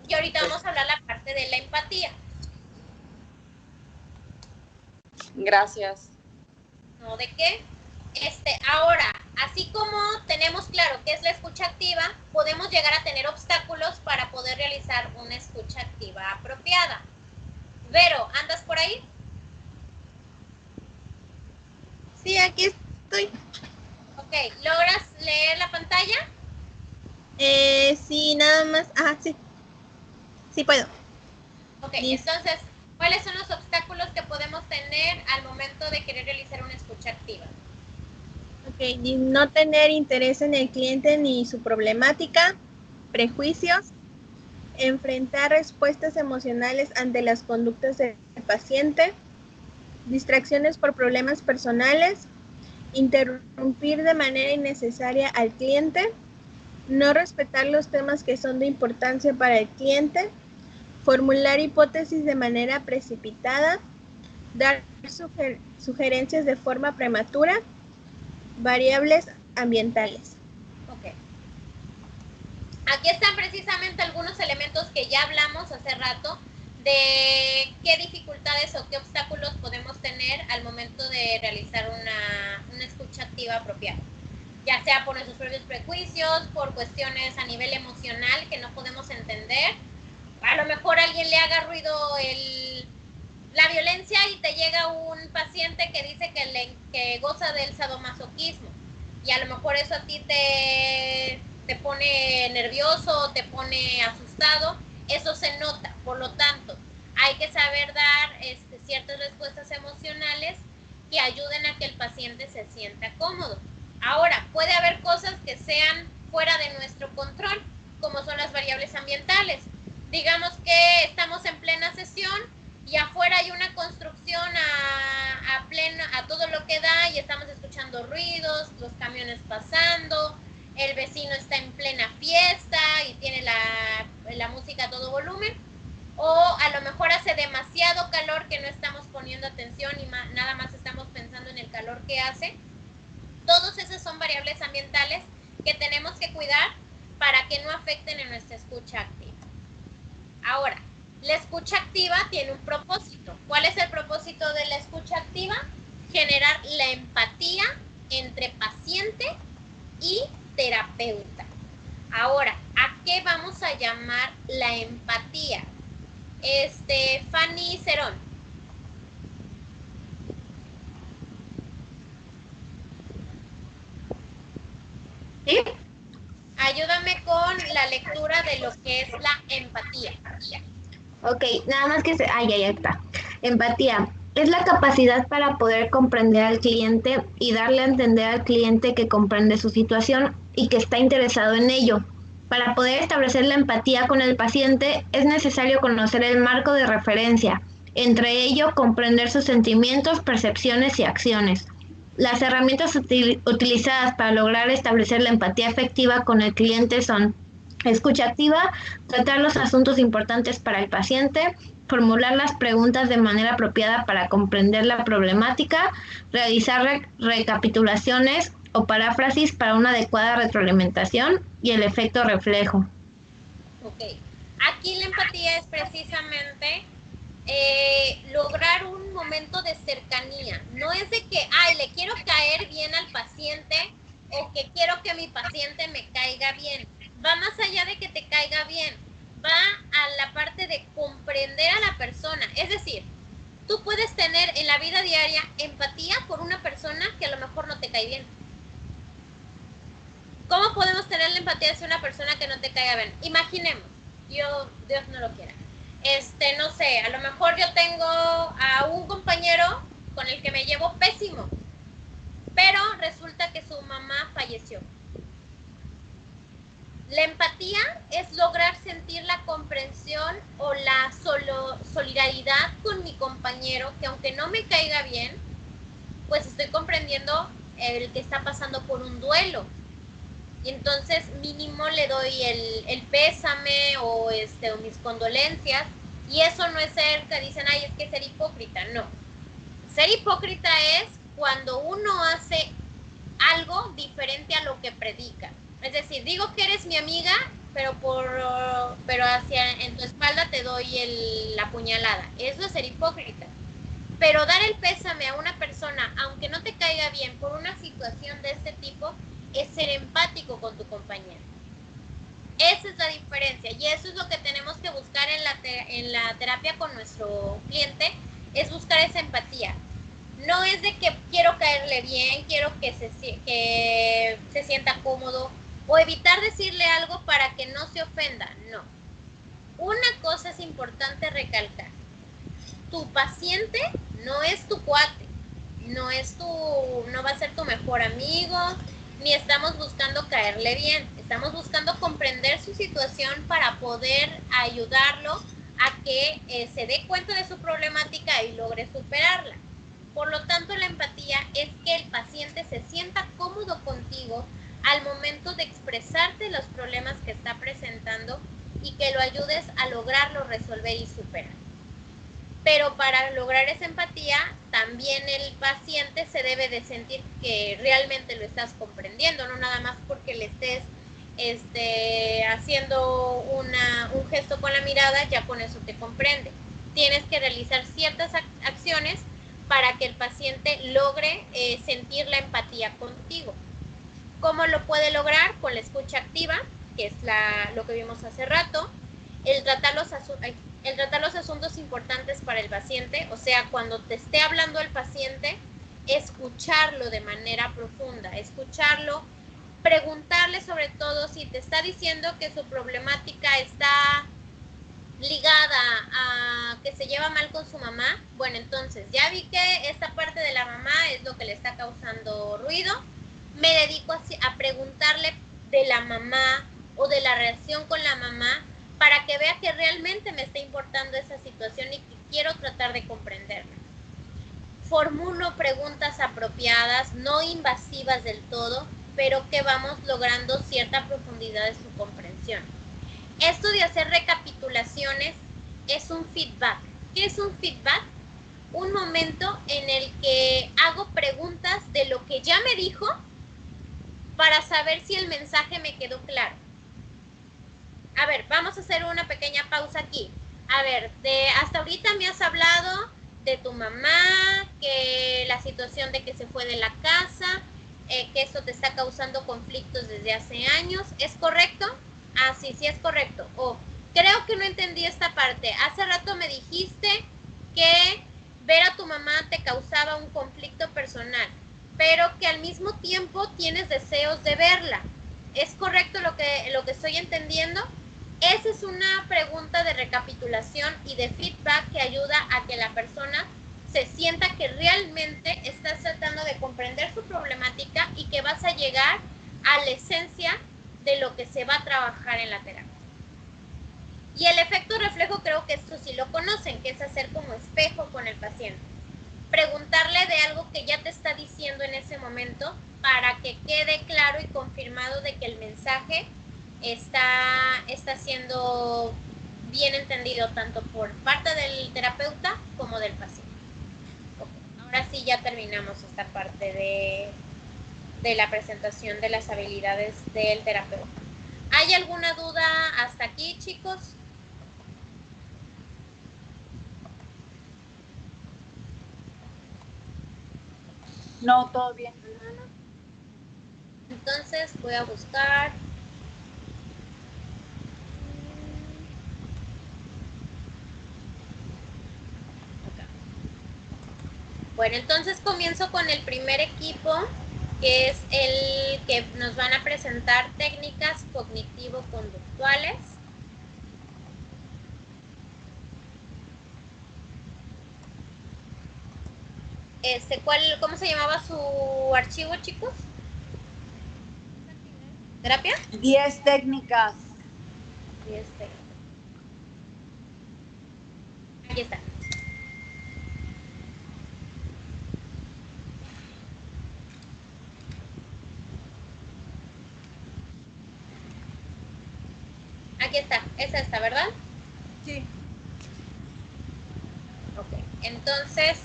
Y ahorita vamos a hablar la parte de la empatía. Gracias. ¿No? ¿De qué? Ahora, así como tenemos claro qué es la escucha activa, podemos llegar a tener obstáculos para poder realizar una escucha activa apropiada. Vero, ¿andas por ahí? Sí, aquí estoy. Ok, ¿logras leer la pantalla? Sí, nada más. Sí. Sí puedo. Ok, entonces, ¿cuáles son los obstáculos que podemos tener al momento de querer realizar una escucha activa? Ok, y no tener interés en el cliente ni su problemática, prejuicios, enfrentar respuestas emocionales ante las conductas del paciente, distracciones por problemas personales, interrumpir de manera innecesaria al cliente, no respetar los temas que son de importancia para el cliente, formular hipótesis de manera precipitada, dar sugerencias de forma prematura, variables ambientales. Ok. Aquí están precisamente algunos elementos que ya hablamos hace rato de qué dificultades o qué obstáculos podemos tener al momento de realizar una escucha activa apropiada. Ya sea por nuestros propios prejuicios, por cuestiones a nivel emocional que no podemos entender. A lo mejor a alguien le haga ruido la violencia y te llega un paciente que dice que goza del sadomasoquismo. Y a lo mejor eso a ti te pone nervioso, te pone asustado, eso se nota. Por lo tanto, hay que saber dar ciertas respuestas emocionales que ayuden a que el paciente se sienta cómodo. Ahora, puede haber cosas que sean fuera de nuestro control, como son las variables ambientales. Digamos que estamos en plena sesión y afuera hay una construcción a todo lo que da y estamos escuchando ruidos, los camiones pasando, el vecino está en plena fiesta y tiene la música a todo volumen, o a lo mejor hace demasiado calor que no estamos poniendo atención y nada más estamos pensando en el calor que hace. Todas esas son variables ambientales que tenemos que cuidar para que no afecten en nuestra escucha activa. Ahora, la escucha activa tiene un propósito. ¿Cuál es el propósito de la escucha activa? Generar la empatía entre paciente y terapeuta. Ahora, ¿a qué vamos a llamar la empatía? Fanny Cerón. ¿Sí? Ayúdame con la lectura de lo que es la empatía. Ok, nada más que ya está. Empatía es la capacidad para poder comprender al cliente y darle a entender al cliente que comprende su situación y que está interesado en ello. Para poder establecer la empatía con el paciente es necesario conocer el marco de referencia, entre ello comprender sus sentimientos, percepciones y acciones. Las herramientas utilizadas para lograr establecer la empatía efectiva con el cliente son escucha activa, tratar los asuntos importantes para el paciente, formular las preguntas de manera apropiada para comprender la problemática, realizar recapitulaciones o paráfrasis para una adecuada retroalimentación y el efecto reflejo. Ok, aquí la empatía es precisamente lograr un momento de cercanía. No es de que, le quiero caer bien al paciente o que quiero que mi paciente me caiga bien. Va más allá de que te caiga bien, va a la parte de comprender a la persona. Es decir, tú puedes tener en la vida diaria empatía por una persona que a lo mejor no te cae bien. ¿Cómo podemos tener la empatía hacia una persona que no te caiga bien? Imaginemos, Dios no lo quiera. No sé, a lo mejor yo tengo a un compañero con el que me llevo pésimo, pero resulta que su mamá falleció. La empatía es lograr sentir la comprensión o la solidaridad con mi compañero, que aunque no me caiga bien, pues estoy comprendiendo el que está pasando por un duelo. Y entonces mínimo le doy el pésame o mis condolencias. Y eso no es ser que dicen, es que ser hipócrita. No. Ser hipócrita es cuando uno hace algo diferente a lo que predica. Es decir, digo que eres mi amiga, pero en tu espalda te doy la puñalada. Eso es ser hipócrita. Pero dar el pésame a una persona, aunque no te caiga bien por una situación de este tipo, es ser empático con tu compañero. Esa es la diferencia y eso es lo que tenemos que buscar en la terapia con nuestro cliente, es buscar esa empatía. No es de que quiero caerle bien, quiero que se sienta cómodo o evitar decirle algo para que no se ofenda, no. Una cosa es importante recalcar. Tu paciente no es tu cuate, no va a ser tu mejor amigo, ni estamos buscando caerle bien. Estamos buscando comprender su situación para poder ayudarlo a que se dé cuenta de su problemática y logre superarla. Por lo tanto, la empatía es que el paciente se sienta cómodo contigo al momento de expresarte los problemas que está presentando y que lo ayudes a lograrlo resolver y superar. Pero para lograr esa empatía, también el paciente se debe de sentir que realmente lo estás comprendiendo, no nada más porque le estés haciendo un gesto con la mirada, ya con eso te comprende. Tienes que realizar ciertas acciones para que el paciente logre sentir la empatía contigo. ¿Cómo lo puede lograr? Con la escucha activa, que es lo que vimos hace rato, el tratar los asuntos importantes para el paciente, o sea, cuando te esté hablando el paciente, escucharlo de manera profunda, escucharlo, preguntarle sobre todo si te está diciendo que su problemática está ligada a que se lleva mal con su mamá. Bueno, entonces ya vi que esta parte de la mamá es lo que le está causando ruido. Me dedico a preguntarle de la mamá o de la relación con la mamá para que vea que realmente me está importando esa situación y que quiero tratar de comprenderla. Formulo preguntas apropiadas, no invasivas del todo, pero que vamos logrando cierta profundidad de su comprensión. Esto de hacer recapitulaciones es un feedback. ¿Qué es un feedback? Un momento en el que hago preguntas de lo que ya me dijo para saber si el mensaje me quedó claro. A ver, vamos a hacer una pequeña pausa aquí. A ver, hasta ahorita me has hablado de tu mamá, que la situación de que se fue de la casa, que esto te está causando conflictos desde hace años. ¿Es correcto? Ah, sí, sí es correcto. Creo que no entendí esta parte. Hace rato me dijiste que ver a tu mamá te causaba un conflicto personal, pero que al mismo tiempo tienes deseos de verla. ¿Es correcto lo que estoy entendiendo? Esa es una pregunta de recapitulación y de feedback que ayuda a que la persona se sienta que realmente estás tratando de comprender su problemática y que vas a llegar a la esencia de lo que se va a trabajar en la terapia. Y el efecto reflejo creo que esto sí lo conocen, que es hacer como espejo con el paciente. Preguntarle de algo que ya te está diciendo en ese momento para que quede claro y confirmado de que el mensaje está siendo bien entendido tanto por parte del terapeuta como del paciente. Okay. Ahora sí ya terminamos esta parte de la presentación de las habilidades del terapeuta. ¿Hay alguna duda hasta aquí, chicos? No, todo bien. Entonces voy a buscar. Bueno, entonces comienzo con el primer equipo, que es el que nos van a presentar técnicas cognitivo-conductuales. ¿Cómo se llamaba su archivo, chicos? ¿Terapia? 10 técnicas. 10 técnicas. Aquí está. Aquí está, es esta, ¿verdad? Sí. Ok, entonces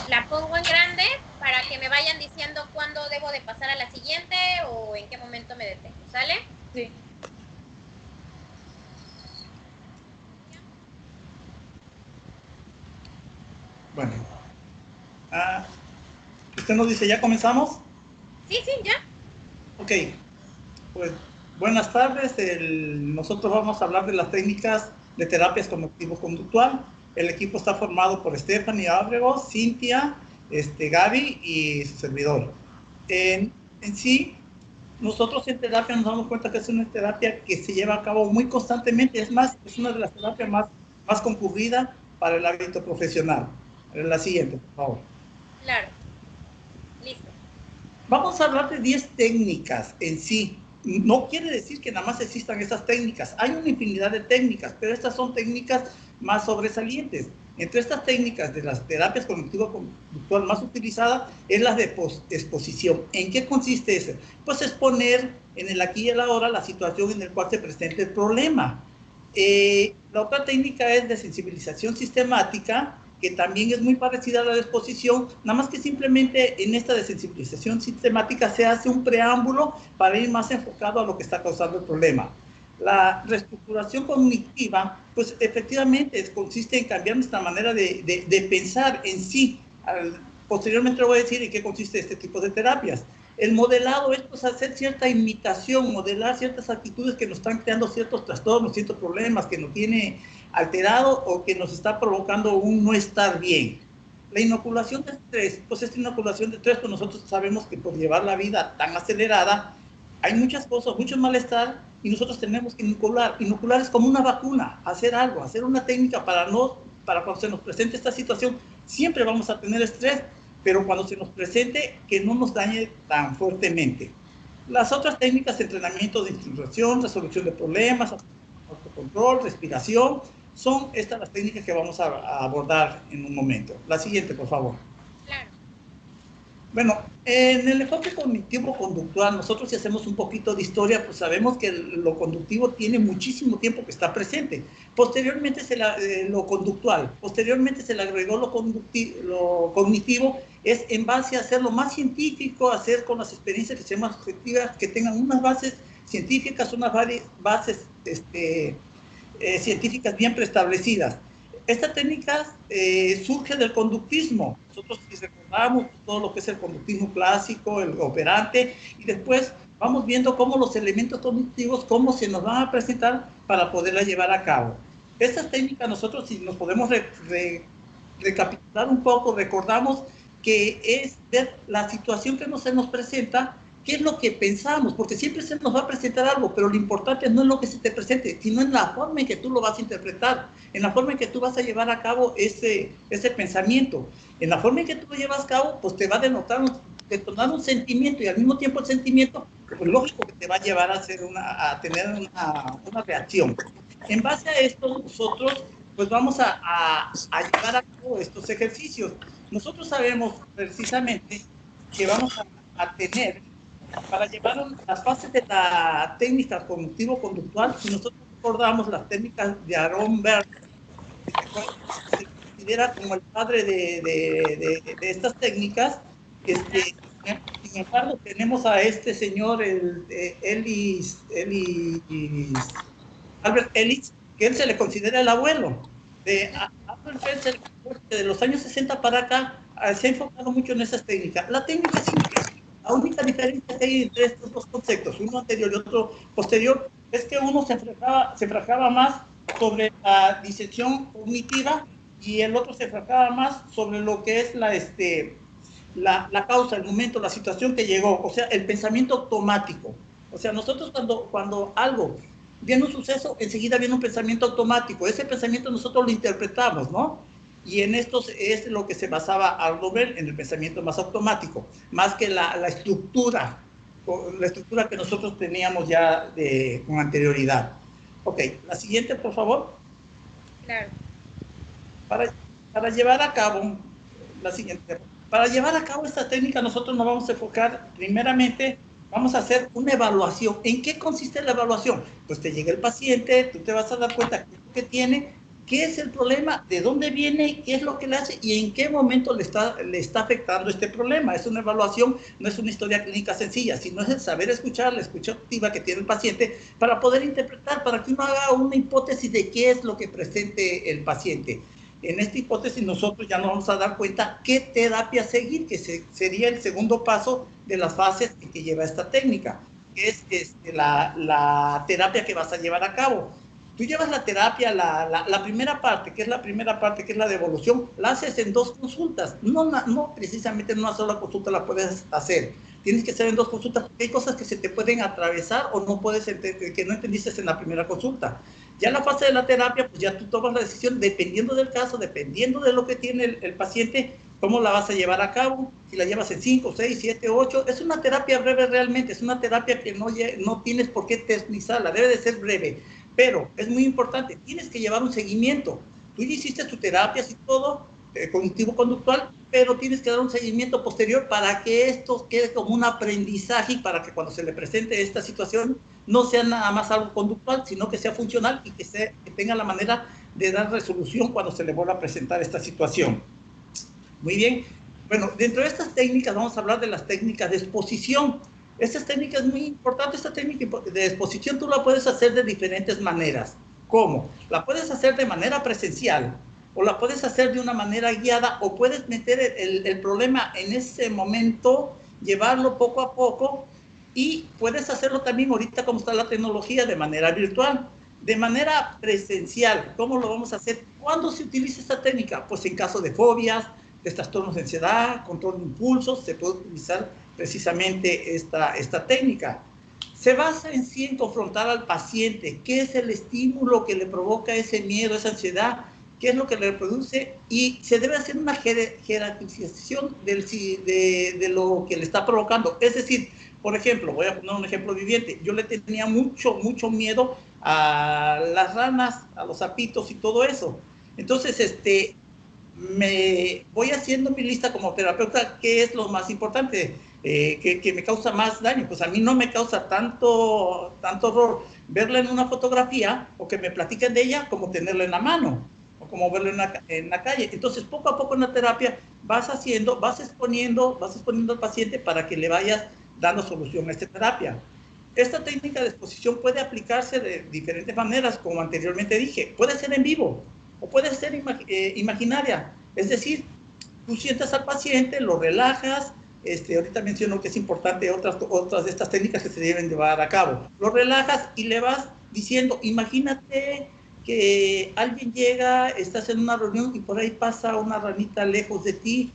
la pongo en grande para que me vayan diciendo cuándo debo de pasar a la siguiente o en qué momento me detengo, ¿sale? Sí. Bueno. ¿Usted nos dice, ya comenzamos? Sí, sí, ya. Ok. Pues buenas tardes. Nosotros vamos a hablar de las técnicas de terapias cognitivo-conductual. El equipo está formado por Stephanie Ábrego, Cintia, Gaby y su servidor. En sí, Nosotros en terapia nos damos cuenta que es una terapia que se lleva a cabo muy constantemente. Es más, es una de las terapias más concurridas para el ámbito profesional. La siguiente, por favor. Claro. Listo. Vamos a hablar de 10 técnicas en sí. No quiere decir que nada más existan esas técnicas. Hay una infinidad de técnicas, pero estas son técnicas más sobresalientes. Entre estas técnicas de las terapias cognitivo-conductual más utilizadas es la de exposición. ¿En qué consiste eso? Pues exponer en el aquí y el ahora la situación en la cual se presenta el problema. La otra técnica es de sensibilización sistemática, que también es muy parecida a la de exposición, nada más que simplemente en esta de sensibilización sistemática se hace un preámbulo para ir más enfocado a lo que está causando el problema. La reestructuración cognitiva, pues efectivamente consiste en cambiar nuestra manera de pensar en sí. Posteriormente voy a decir en qué consiste este tipo de terapias. El modelado es pues, hacer cierta imitación, modelar ciertas actitudes que nos están creando ciertos trastornos, ciertos problemas que nos tiene alterado o que nos está provocando un no estar bien. La inoculación de estrés, pues esta inoculación de estrés, pues nosotros sabemos que por llevar la vida tan acelerada, hay muchas cosas, mucho malestar, y nosotros tenemos que inocular. Inocular es como una vacuna, hacer algo, hacer una técnica para cuando se nos presente esta situación, siempre vamos a tener estrés, pero cuando se nos presente, que no nos dañe tan fuertemente. Las otras técnicas de entrenamiento de institución, resolución de problemas, autocontrol, respiración, son estas las técnicas que vamos a abordar en un momento. La siguiente, por favor. Claro. Bueno, en el enfoque cognitivo-conductual, nosotros si hacemos un poquito de historia, pues sabemos que lo conductivo tiene muchísimo tiempo que está presente. Posteriormente lo conductual, posteriormente se le agregó lo cognitivo, es en base a hacerlo más científico, hacer con las experiencias que sean más objetivas, que tengan unas bases científicas, unas bases científicas bien preestablecidas. Esta técnica surge del conductismo. Nosotros si recordamos todo lo que es el conductismo clásico, el operante, y después vamos viendo cómo los elementos cognitivos, cómo se nos van a presentar para poderla llevar a cabo. Estas técnicas nosotros, si nos podemos recapitular un poco, recordamos que es ver la situación que se nos presenta, qué es lo que pensamos, porque siempre se nos va a presentar algo, pero lo importante no es lo que se te presente, sino en la forma en que tú lo vas a interpretar, en la forma en que tú vas a llevar a cabo ese pensamiento. En la forma en que tú lo llevas a cabo, pues te va a detonar un sentimiento, y al mismo tiempo el sentimiento, pues lógico que te va a llevar a tener una reacción. En base a esto, nosotros pues vamos a llevar a cabo estos ejercicios. Nosotros sabemos precisamente que vamos a tener, para llevar las fases de la técnica cognitivo-conductual, si nosotros recordamos las técnicas de Aaron Berg, que se considera como el padre de estas técnicas, sin embargo, tenemos a este señor, Albert Ellis, que él se le considera el abuelo. Albert Ellis, de los años 60 para acá, se ha enfocado mucho en esas técnicas. La técnica es simple. La única diferencia que hay entre estos dos conceptos, uno anterior y otro posterior, es que uno se enfrascaba más sobre la disección cognitiva y el otro se enfrascaba más sobre lo que es la causa, el momento, la situación que llegó, o sea, el pensamiento automático. O sea, nosotros cuando algo viene un suceso, enseguida viene un pensamiento automático. Ese pensamiento nosotros lo interpretamos, ¿no? Y en esto es lo que se basaba Arnold Bell, en el pensamiento más automático, más que la estructura que nosotros teníamos ya con anterioridad. Ok, la siguiente, por favor. Claro. Para llevar a cabo, la siguiente. Para llevar a cabo esta técnica, nosotros nos vamos a enfocar, primeramente, vamos a hacer una evaluación. ¿En qué consiste la evaluación? Pues te llega el paciente, tú te vas a dar cuenta qué es lo que tiene, qué es el problema, de dónde viene, qué es lo que le hace y en qué momento le está afectando este problema. Es una evaluación, no es una historia clínica sencilla, sino es el saber escuchar, la escucha activa que tiene el paciente para poder interpretar, para que uno haga una hipótesis de qué es lo que presente el paciente. En esta hipótesis nosotros ya nos vamos a dar cuenta qué terapia seguir, que sería el segundo paso de las fases que lleva esta técnica, que es la terapia que vas a llevar a cabo. Tú llevas la terapia, la primera parte, que es la primera parte, que es la de evolución, la haces en 2 consultas. No precisamente en una sola consulta la puedes hacer. Tienes que hacer en 2 consultas porque hay cosas que se te pueden atravesar o no puedes entender, que no entendiste en la primera consulta. Ya en la fase de la terapia, pues ya tú tomas la decisión, dependiendo del caso, dependiendo de lo que tiene el paciente, cómo la vas a llevar a cabo, si la llevas en 5, 6, 7, 8. Es una terapia breve realmente, es una terapia que no tienes por qué eternizarla, debe de ser breve. Pero es muy importante, tienes que llevar un seguimiento. Tú ya hiciste tu terapia y todo, cognitivo-conductual, pero tienes que dar un seguimiento posterior para que esto quede como un aprendizaje y para que cuando se le presente esta situación no sea nada más algo conductual, sino que sea funcional y que tenga la manera de dar resolución cuando se le vuelva a presentar esta situación. Muy bien. Bueno, dentro de estas técnicas vamos a hablar de las técnicas de exposición. Esta técnica es muy importante. Esta técnica de exposición tú la puedes hacer de diferentes maneras. ¿Cómo? La puedes hacer de manera presencial, o la puedes hacer de una manera guiada, o puedes meter el problema en ese momento, llevarlo poco a poco, y puedes hacerlo también ahorita como está la tecnología, de manera virtual. De manera presencial, ¿cómo lo vamos a hacer? ¿Cuándo se utiliza esta técnica? Pues en caso de fobias, de trastornos de ansiedad, control de impulsos, se puede utilizar precisamente esta técnica. Se basa en sí en confrontar al paciente, qué es el estímulo que le provoca ese miedo, esa ansiedad, qué es lo que le produce, y se debe hacer una jerarquización de lo que le está provocando. Es decir, por ejemplo, voy a poner un ejemplo viviente. Yo le tenía mucho miedo a las ranas, a los sapitos y todo eso. Entonces, me voy haciendo mi lista como terapeuta, qué es lo más importante, que me causa más daño. Pues a mí no me causa tanto horror verla en una fotografía o que me platiquen de ella como tenerla en la mano o como verla en la calle. Entonces, poco a poco en la terapia vas exponiendo al paciente para que le vayas dando solución a esta terapia. Esta técnica de exposición puede aplicarse de diferentes maneras, como anteriormente dije. Puede ser en vivo o puede ser imaginaria. Es decir, tú sientas al paciente, lo relajas. Ahorita menciono que es importante otras de estas técnicas que se deben llevar a cabo. Lo relajas y le vas diciendo, imagínate que alguien llega, estás en una reunión y por ahí pasa una ranita lejos de ti.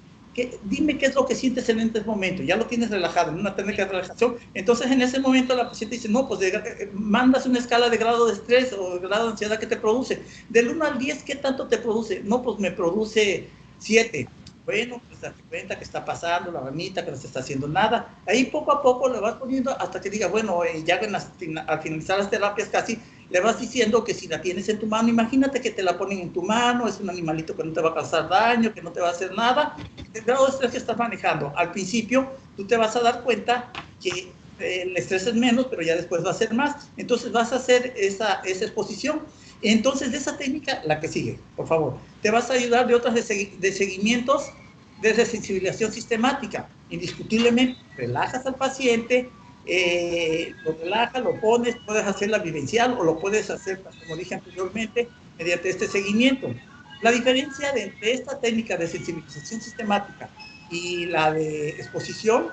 Dime qué es lo que sientes en este momento. Ya lo tienes relajado, en una técnica de relajación. Entonces, en ese momento la paciente dice, no, pues mandas una escala de grado de estrés o de grado de ansiedad que te produce. Del 1 al 10, ¿qué tanto te produce? No, pues me produce 7. Bueno, pues date cuenta que está pasando la ranita, que no se está haciendo nada. Ahí poco a poco le vas poniendo hasta que diga, bueno, ya al finalizar las terapias casi, le vas diciendo que si la tienes en tu mano, imagínate que te la ponen en tu mano, es un animalito que no te va a causar daño, que no te va a hacer nada. El grado de estrés que estás manejando, al principio tú te vas a dar cuenta que el estrés es menos, pero ya después va a ser más. Entonces vas a hacer esa exposición. Entonces, de esa técnica, la que sigue, por favor, te vas a ayudar de otras de seguimientos, de sensibilización sistemática. Indiscutiblemente, relajas al paciente, lo relajas, lo pones, puedes hacerla vivencial o lo puedes hacer, como dije anteriormente, mediante este seguimiento. La diferencia entre esta técnica de sensibilización sistemática y la de exposición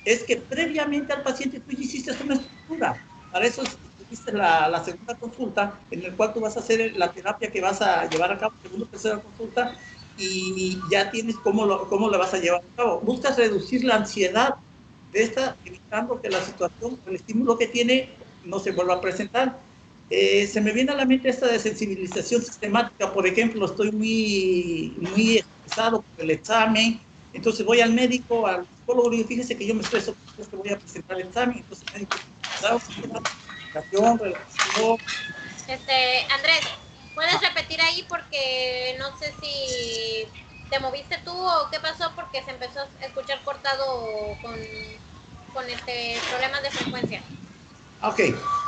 es que previamente al paciente tú hiciste una estructura. Para eso hiciste la segunda consulta, en el cual tú vas a hacer la terapia que vas a llevar a cabo, segunda o tercera consulta, y ya tienes cómo la vas a llevar a cabo. Buscas reducir la ansiedad de esta, evitando que la situación, el estímulo que tiene, no se vuelva a presentar. Se me viene a la mente esta de sensibilización sistemática. Por ejemplo, estoy muy estresado por el examen, entonces voy al médico, al psicólogo, y digo, fíjese que yo me estreso porque voy a presentar el examen. Entonces el médico relajación. Andrés, ¿puedes repetir ahí? Porque no sé si te moviste tú o qué pasó, porque se empezó a escuchar cortado con problemas de frecuencia. Ok,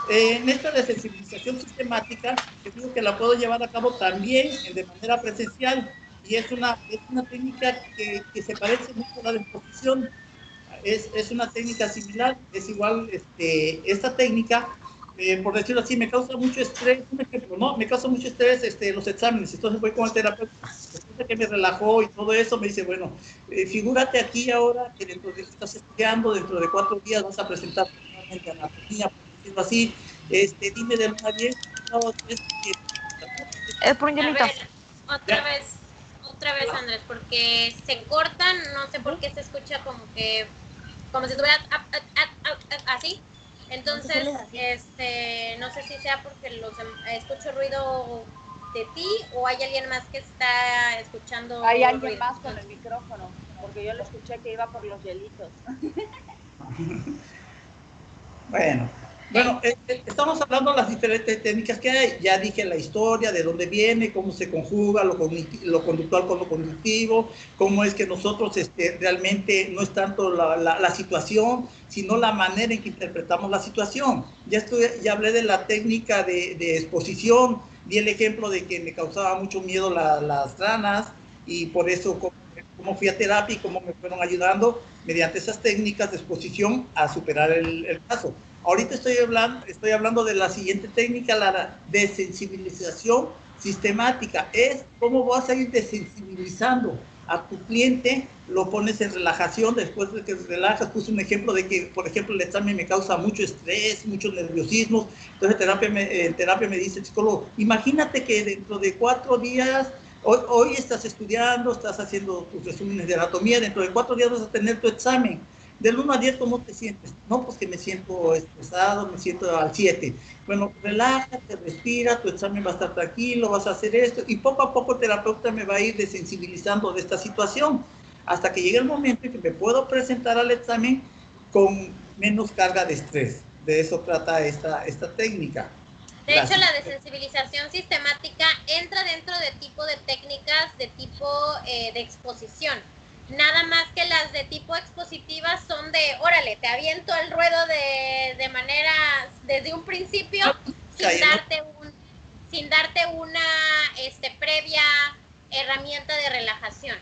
en esta de sensibilización sistemática, te digo que la puedo llevar a cabo también de manera presencial, y es una técnica que se parece mucho a la de exposición. Es una técnica similar, es igual, esta técnica, por decirlo así, me causa mucho estrés, un ejemplo, ¿no? Me causa mucho estrés los exámenes, entonces voy con el terapeuta, después de que me relajó y todo eso, me dice, bueno, figúrate aquí ahora que dentro de que estás estudiando, dentro de 4 días vas a presentar anatomía, por decirlo así, dime del 1 a 10, Es por un A llenito. ver, otra vez, Andrés, porque se cortan, no sé por qué se escucha como si estuviera así. Entonces, no sé si sea porque escucho ruido de ti o hay alguien más que está escuchando Hay alguien ruido. más con el micrófono, porque yo le escuché que iba por los hielitos. Bueno, estamos hablando de las diferentes técnicas que hay. Ya dije la historia, de dónde viene, cómo se conjuga lo conductual con lo cognitivo, cómo es que nosotros realmente no es tanto la situación, sino la manera en que interpretamos la situación. Ya hablé de la técnica de exposición, di el ejemplo de que me causaba mucho miedo las ranas y por eso cómo fui a terapia y cómo me fueron ayudando mediante esas técnicas de exposición a superar el caso. Ahorita estoy hablando de la siguiente técnica, la desensibilización sistemática. Es cómo vas a ir desensibilizando a tu cliente, lo pones en relajación, después de que relajas. Puse un ejemplo de que, por ejemplo, el examen me causa mucho estrés, mucho nerviosismo. Entonces en terapia me dice el psicólogo, imagínate que dentro de 4 días, hoy estás estudiando, estás haciendo tus resúmenes de anatomía, dentro de 4 días vas a tener tu examen. Del 1 a 10, ¿cómo te sientes? No, pues que me siento estresado, me siento al 7. Bueno, relájate, respira, tu examen va a estar tranquilo, vas a hacer esto, y poco a poco el terapeuta me va a ir desensibilizando de esta situación, hasta que llegue el momento en que me puedo presentar al examen con menos carga de estrés. De eso trata esta técnica. De hecho, la desensibilización sistemática entra dentro de tipo de técnicas de tipo de exposición. Nada más que las de tipo expositiva son de, órale, te aviento el ruedo de manera, desde un principio, sin darte una previa herramienta de relajación.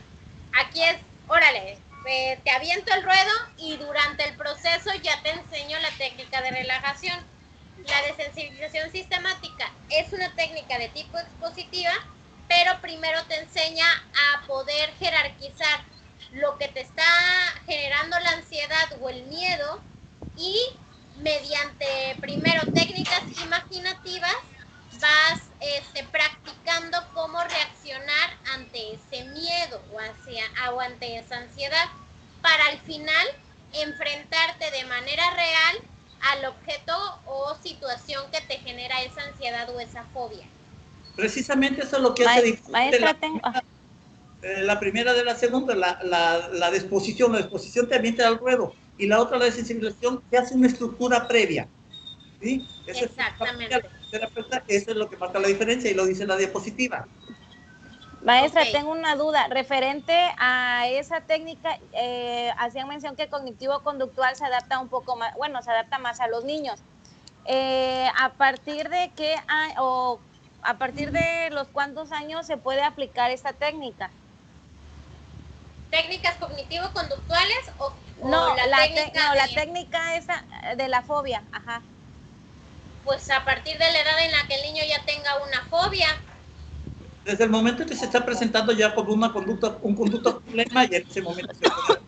Aquí es, órale, te aviento el ruedo y durante el proceso ya te enseño la técnica de relajación. La desensibilización sistemática es una técnica de tipo expositiva, pero primero te enseña a poder jerarquizar lo que te está generando la ansiedad o el miedo y mediante primero técnicas imaginativas vas practicando cómo reaccionar ante ese miedo o ante esa ansiedad para al final enfrentarte de manera real al objeto o situación que te genera esa ansiedad o esa fobia. Precisamente eso es lo que hace diferente Maestra, la primera de la segunda, la disposición. La disposición te avienta al ruedo y la otra, la desensibilización, te hace una estructura previa. ¿Sí? Exactamente. Eso es lo que marca la diferencia y lo dice la diapositiva. Maestra, tengo una duda. Referente a esa técnica, hacían mención que cognitivo-conductual se adapta un poco más, bueno, se adapta más a los niños. ¿A partir de qué o a partir de los cuántos años se puede aplicar esta técnica? ¿Técnicas cognitivo-conductuales no, la técnica esa de la fobia, ajá. Pues a partir de la edad en la que el niño ya tenga una fobia. Desde el momento en que se está presentando ya como un conducta problema, y en ese momento se puede.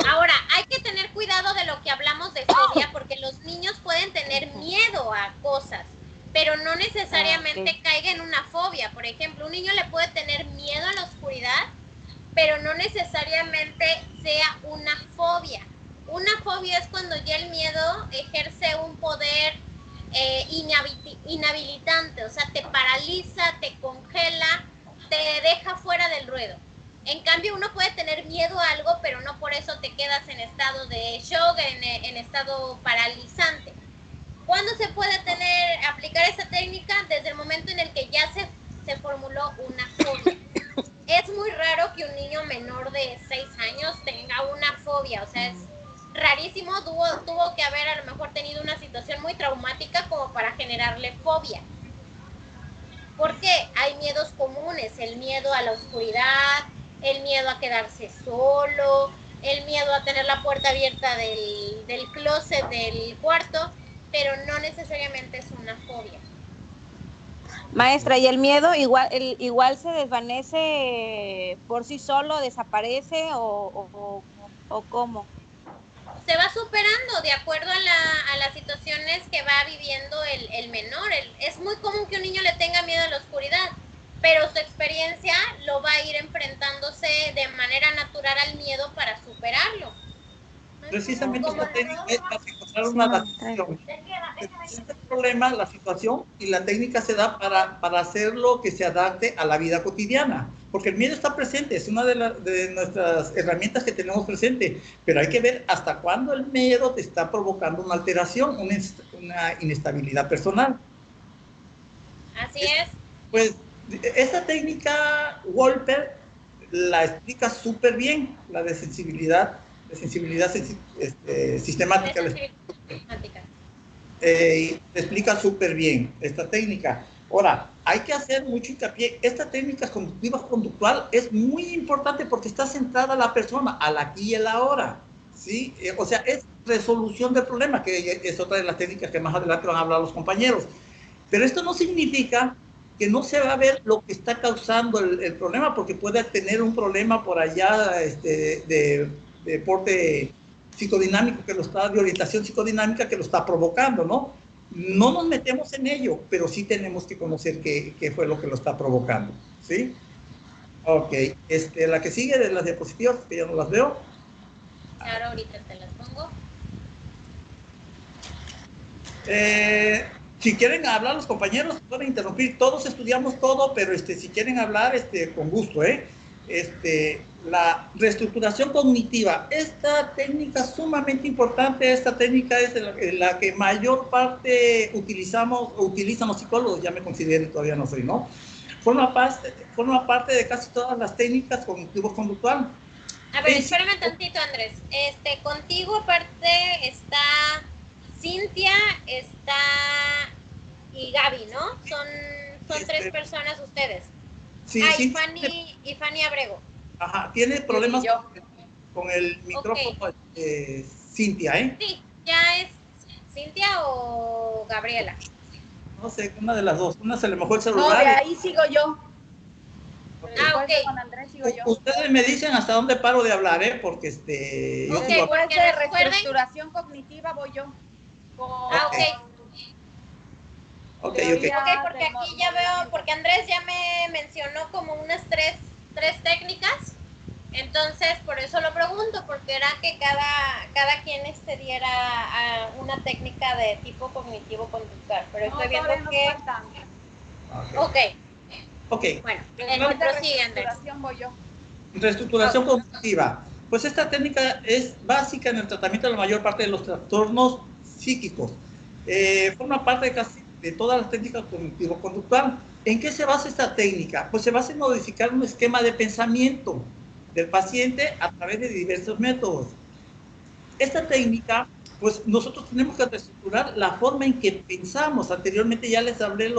Ahora, hay que tener cuidado de lo que hablamos de fobia, porque los niños pueden tener miedo a cosas, pero no necesariamente caiga en una fobia. Por ejemplo, un niño le puede tener miedo a la oscuridad, pero no necesariamente sea una fobia. Una fobia es cuando ya el miedo ejerce un poder inhabilitante, o sea, te paraliza, te congela, te deja fuera del ruedo. En cambio, uno puede tener miedo a algo, pero no por eso te quedas en estado de shock, en estado paralizante. ¿Cuándo se puede aplicar esta técnica? Desde el momento en el que ya se formuló una fobia. Es muy raro que un niño menor de 6 años tenga una fobia, o sea, es rarísimo, tuvo que haber a lo mejor tenido una situación muy traumática como para generarle fobia. Porque hay miedos comunes, el miedo a la oscuridad, el miedo a quedarse solo, el miedo a tener la puerta abierta del closet del cuarto, pero no necesariamente es una fobia. Maestra, ¿y el miedo igual se desvanece por sí solo, desaparece o cómo? se va superando de acuerdo a las situaciones que va viviendo el menor. Es muy común que un niño le tenga miedo a la oscuridad, pero su experiencia lo va a ir enfrentándose de manera natural al miedo para superarlo. Precisamente esta técnica es para encontrar una adaptación. Este problema, la situación y la técnica se da para hacerlo que se adapte a la vida cotidiana. Porque el miedo está presente, es una de nuestras herramientas que tenemos presente, pero hay que ver hasta cuándo el miedo te está provocando una alteración, una inestabilidad personal. Así es. Pues esta técnica Wolper la explica súper bien, la de sensibilidad sistemática. Explica súper bien esta técnica. Ahora, hay que hacer mucho hincapié. Esta técnica conductiva conductual es muy importante porque está centrada a la persona, al aquí y el ahora, ¿sí? O sea, es resolución del problema, que es otra de las técnicas que más adelante van a hablar los compañeros. Pero esto no significa que no se va a ver lo que está causando el problema, porque puede tener un problema por allá de porte psicodinámico de orientación psicodinámica que lo está provocando, ¿no? No nos metemos en ello, pero sí tenemos que conocer qué fue lo que lo está provocando, ¿sí? Ok, la que sigue de las diapositivas, que ya no las veo. Ahora ahorita te las pongo. Si quieren hablar los compañeros, pueden interrumpir. Todos estudiamos todo, pero si quieren hablar, con gusto, ¿eh? La reestructuración cognitiva, esta técnica es sumamente importante. Esta técnica es la que mayor parte utilizan los psicólogos. Ya me considero, todavía no soy, ¿no? Forma parte de casi todas las técnicas cognitivo-conductual. A ver, espérame tantito, Andrés. Contigo aparte está Cintia, está y Gaby, ¿no? Son tres personas ustedes. Sí, y sí. Fanny Abrego. Ajá, tiene problemas con el micrófono, okay. Cintia, ¿eh? Sí, ¿ya es Cintia o Gabriela? No sé, una de las dos. Una se le mojó el celular. No, de ahí sigo yo. Ok. Con Andrés sigo yo. Ustedes me dicen hasta dónde paro de hablar, ¿eh? Porque yo sigo. Después de reestructuración cognitiva voy yo. Ok, porque aquí ya veo, porque Andrés ya me mencionó como unas tres técnicas, entonces por eso lo pregunto, porque era que cada quien diera una técnica de tipo cognitivo-conductual, pero estoy viendo que... Ok. Bueno, prosigue, Andrés. Voy yo. Reestructuración cognitiva. Pues esta técnica es básica en el tratamiento de la mayor parte de los trastornos psíquicos. Forma parte de todas las técnicas cognitivo-conductual. ¿En qué se basa esta técnica? Pues se basa en modificar un esquema de pensamiento del paciente a través de diversos métodos. Esta técnica, pues nosotros tenemos que reestructurar la forma en que pensamos. Anteriormente ya les hablé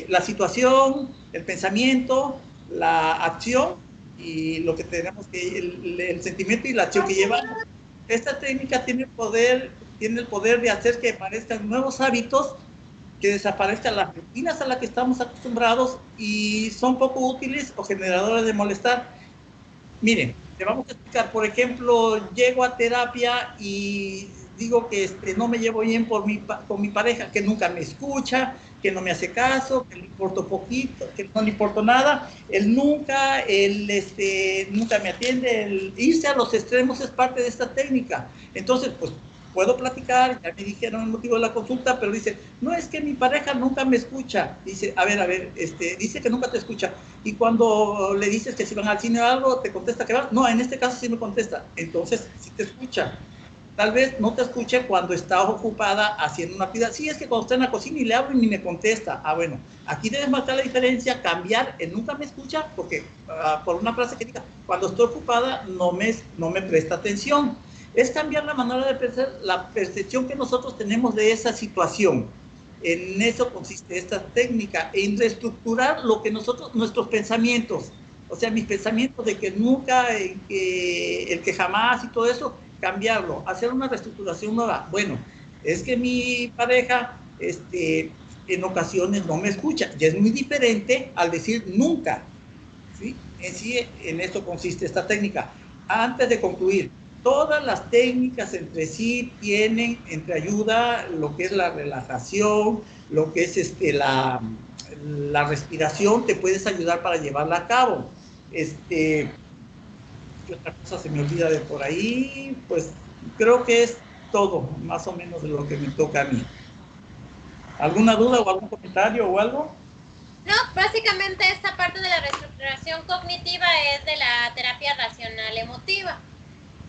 la situación, el pensamiento, la acción y lo que tenemos que el sentimiento y la acción que llevamos. Esta técnica tiene el poder de hacer que aparezcan nuevos hábitos, que desaparezcan las rutinas a las que estamos acostumbrados y son poco útiles o generadores de molestar. Miren, te vamos a explicar. Por ejemplo, llego a terapia y digo que no me llevo bien con mi pareja, que nunca me escucha, que no me hace caso, que le importo poquito, que no le importo nada. Nunca me atiende. El irse a los extremos es parte de esta técnica. Entonces, pues, puedo platicar, ya me dijeron el motivo de la consulta, pero dice, no, es que mi pareja nunca me escucha. Dice, a ver, dice que nunca te escucha. Y cuando le dices que si van al cine o algo, te contesta que va. No, en este caso sí me contesta. Entonces, sí te escucha. Tal vez no te escuche cuando está ocupada haciendo una actividad. Sí, es que cuando está en la cocina y le hablo y ni me contesta. Bueno, aquí debes marcar la diferencia, cambiar el nunca me escucha, porque por una frase que diga, cuando estoy ocupada no me presta atención. Es cambiar la manera de pensar, la percepción que nosotros tenemos de esa situación. En eso consiste esta técnica, en reestructurar nuestros pensamientos. O sea, mis pensamientos de que nunca, el que jamás y todo eso, cambiarlo, hacer una reestructuración nueva. Bueno, es que mi pareja en ocasiones no me escucha. Ya es muy diferente al decir nunca, ¿sí? En esto consiste esta técnica. Antes de concluir, todas las técnicas entre sí tienen entre ayuda lo que es la relajación, lo que es la respiración, te puedes ayudar para llevarla a cabo. ¿Qué otra cosa se me olvida de por ahí? Pues creo que es todo, más o menos, de lo que me toca a mí. ¿Alguna duda o algún comentario o algo? No, básicamente esta parte de la reestructuración cognitiva es de la terapia racional emotiva,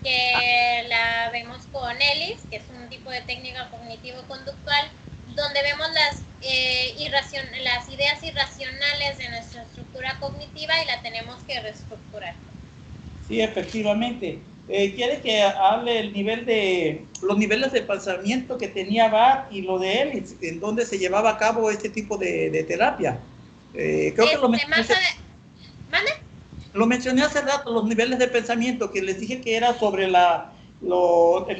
que la vemos con ELIS, que es un tipo de técnica cognitivo-conductual, donde vemos las ideas irracionales de nuestra estructura cognitiva y la tenemos que reestructurar. Sí, efectivamente. Quiere que hable los niveles de pensamiento que tenía Bart y lo de él, en donde se llevaba a cabo este tipo de terapia. Creo que lo mencioné hace rato, los niveles de pensamiento, que les dije que era sobre el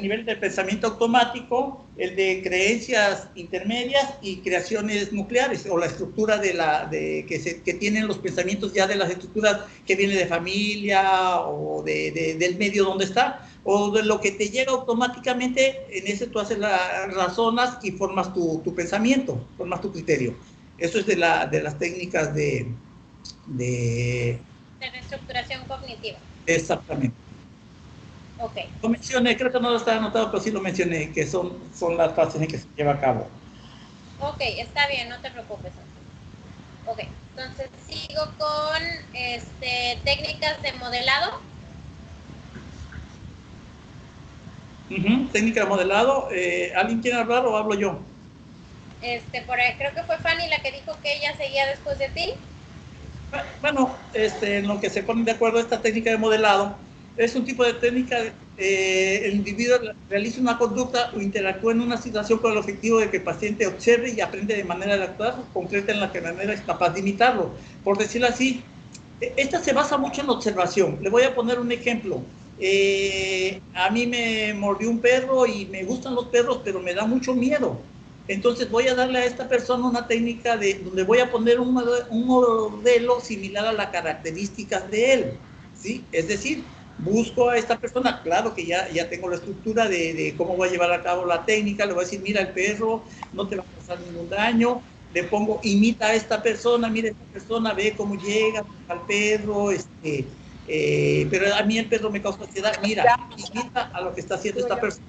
nivel de pensamiento automático, el de creencias intermedias y creaciones nucleares, o la estructura que tienen los pensamientos ya de las estructuras que viene de familia o del medio donde está, o de lo que te llega automáticamente. En ese tú haces razonas y formas tu pensamiento, formas tu criterio. Eso es de las técnicas de reestructuración cognitiva. Exactamente. Ok. Lo mencioné, creo que no lo estaba anotado, pero sí lo mencioné, que son las fases en que se lleva a cabo. Ok, está bien, no te preocupes. Ok, entonces sigo con técnicas de modelado. Técnica de modelado. ¿Alguien quiere hablar o hablo yo? Por ahí creo que fue Fanny la que dijo que ella seguía después de ti. Bueno, en lo que se ponen de acuerdo esta técnica de modelado, es un tipo de técnica, el individuo realiza una conducta o interactúa en una situación con el objetivo de que el paciente observe y aprende de manera de actuar concreta en la que manera es capaz de imitarlo. Por decirlo así, esta se basa mucho en la observación. Le voy a poner un ejemplo. A mí me mordió un perro y me gustan los perros, pero me da mucho miedo. Entonces voy a darle a esta persona una técnica donde voy a poner un modelo similar a las características de él, ¿sí? Es decir, busco a esta persona, claro que ya tengo la estructura de cómo voy a llevar a cabo la técnica, le voy a decir, mira, el perro no te va a pasar ningún daño, le pongo, imita a esta persona, mira, esta persona ve cómo llega al perro, pero a mí el perro me causa ansiedad, mira, imita a lo que está haciendo esta persona.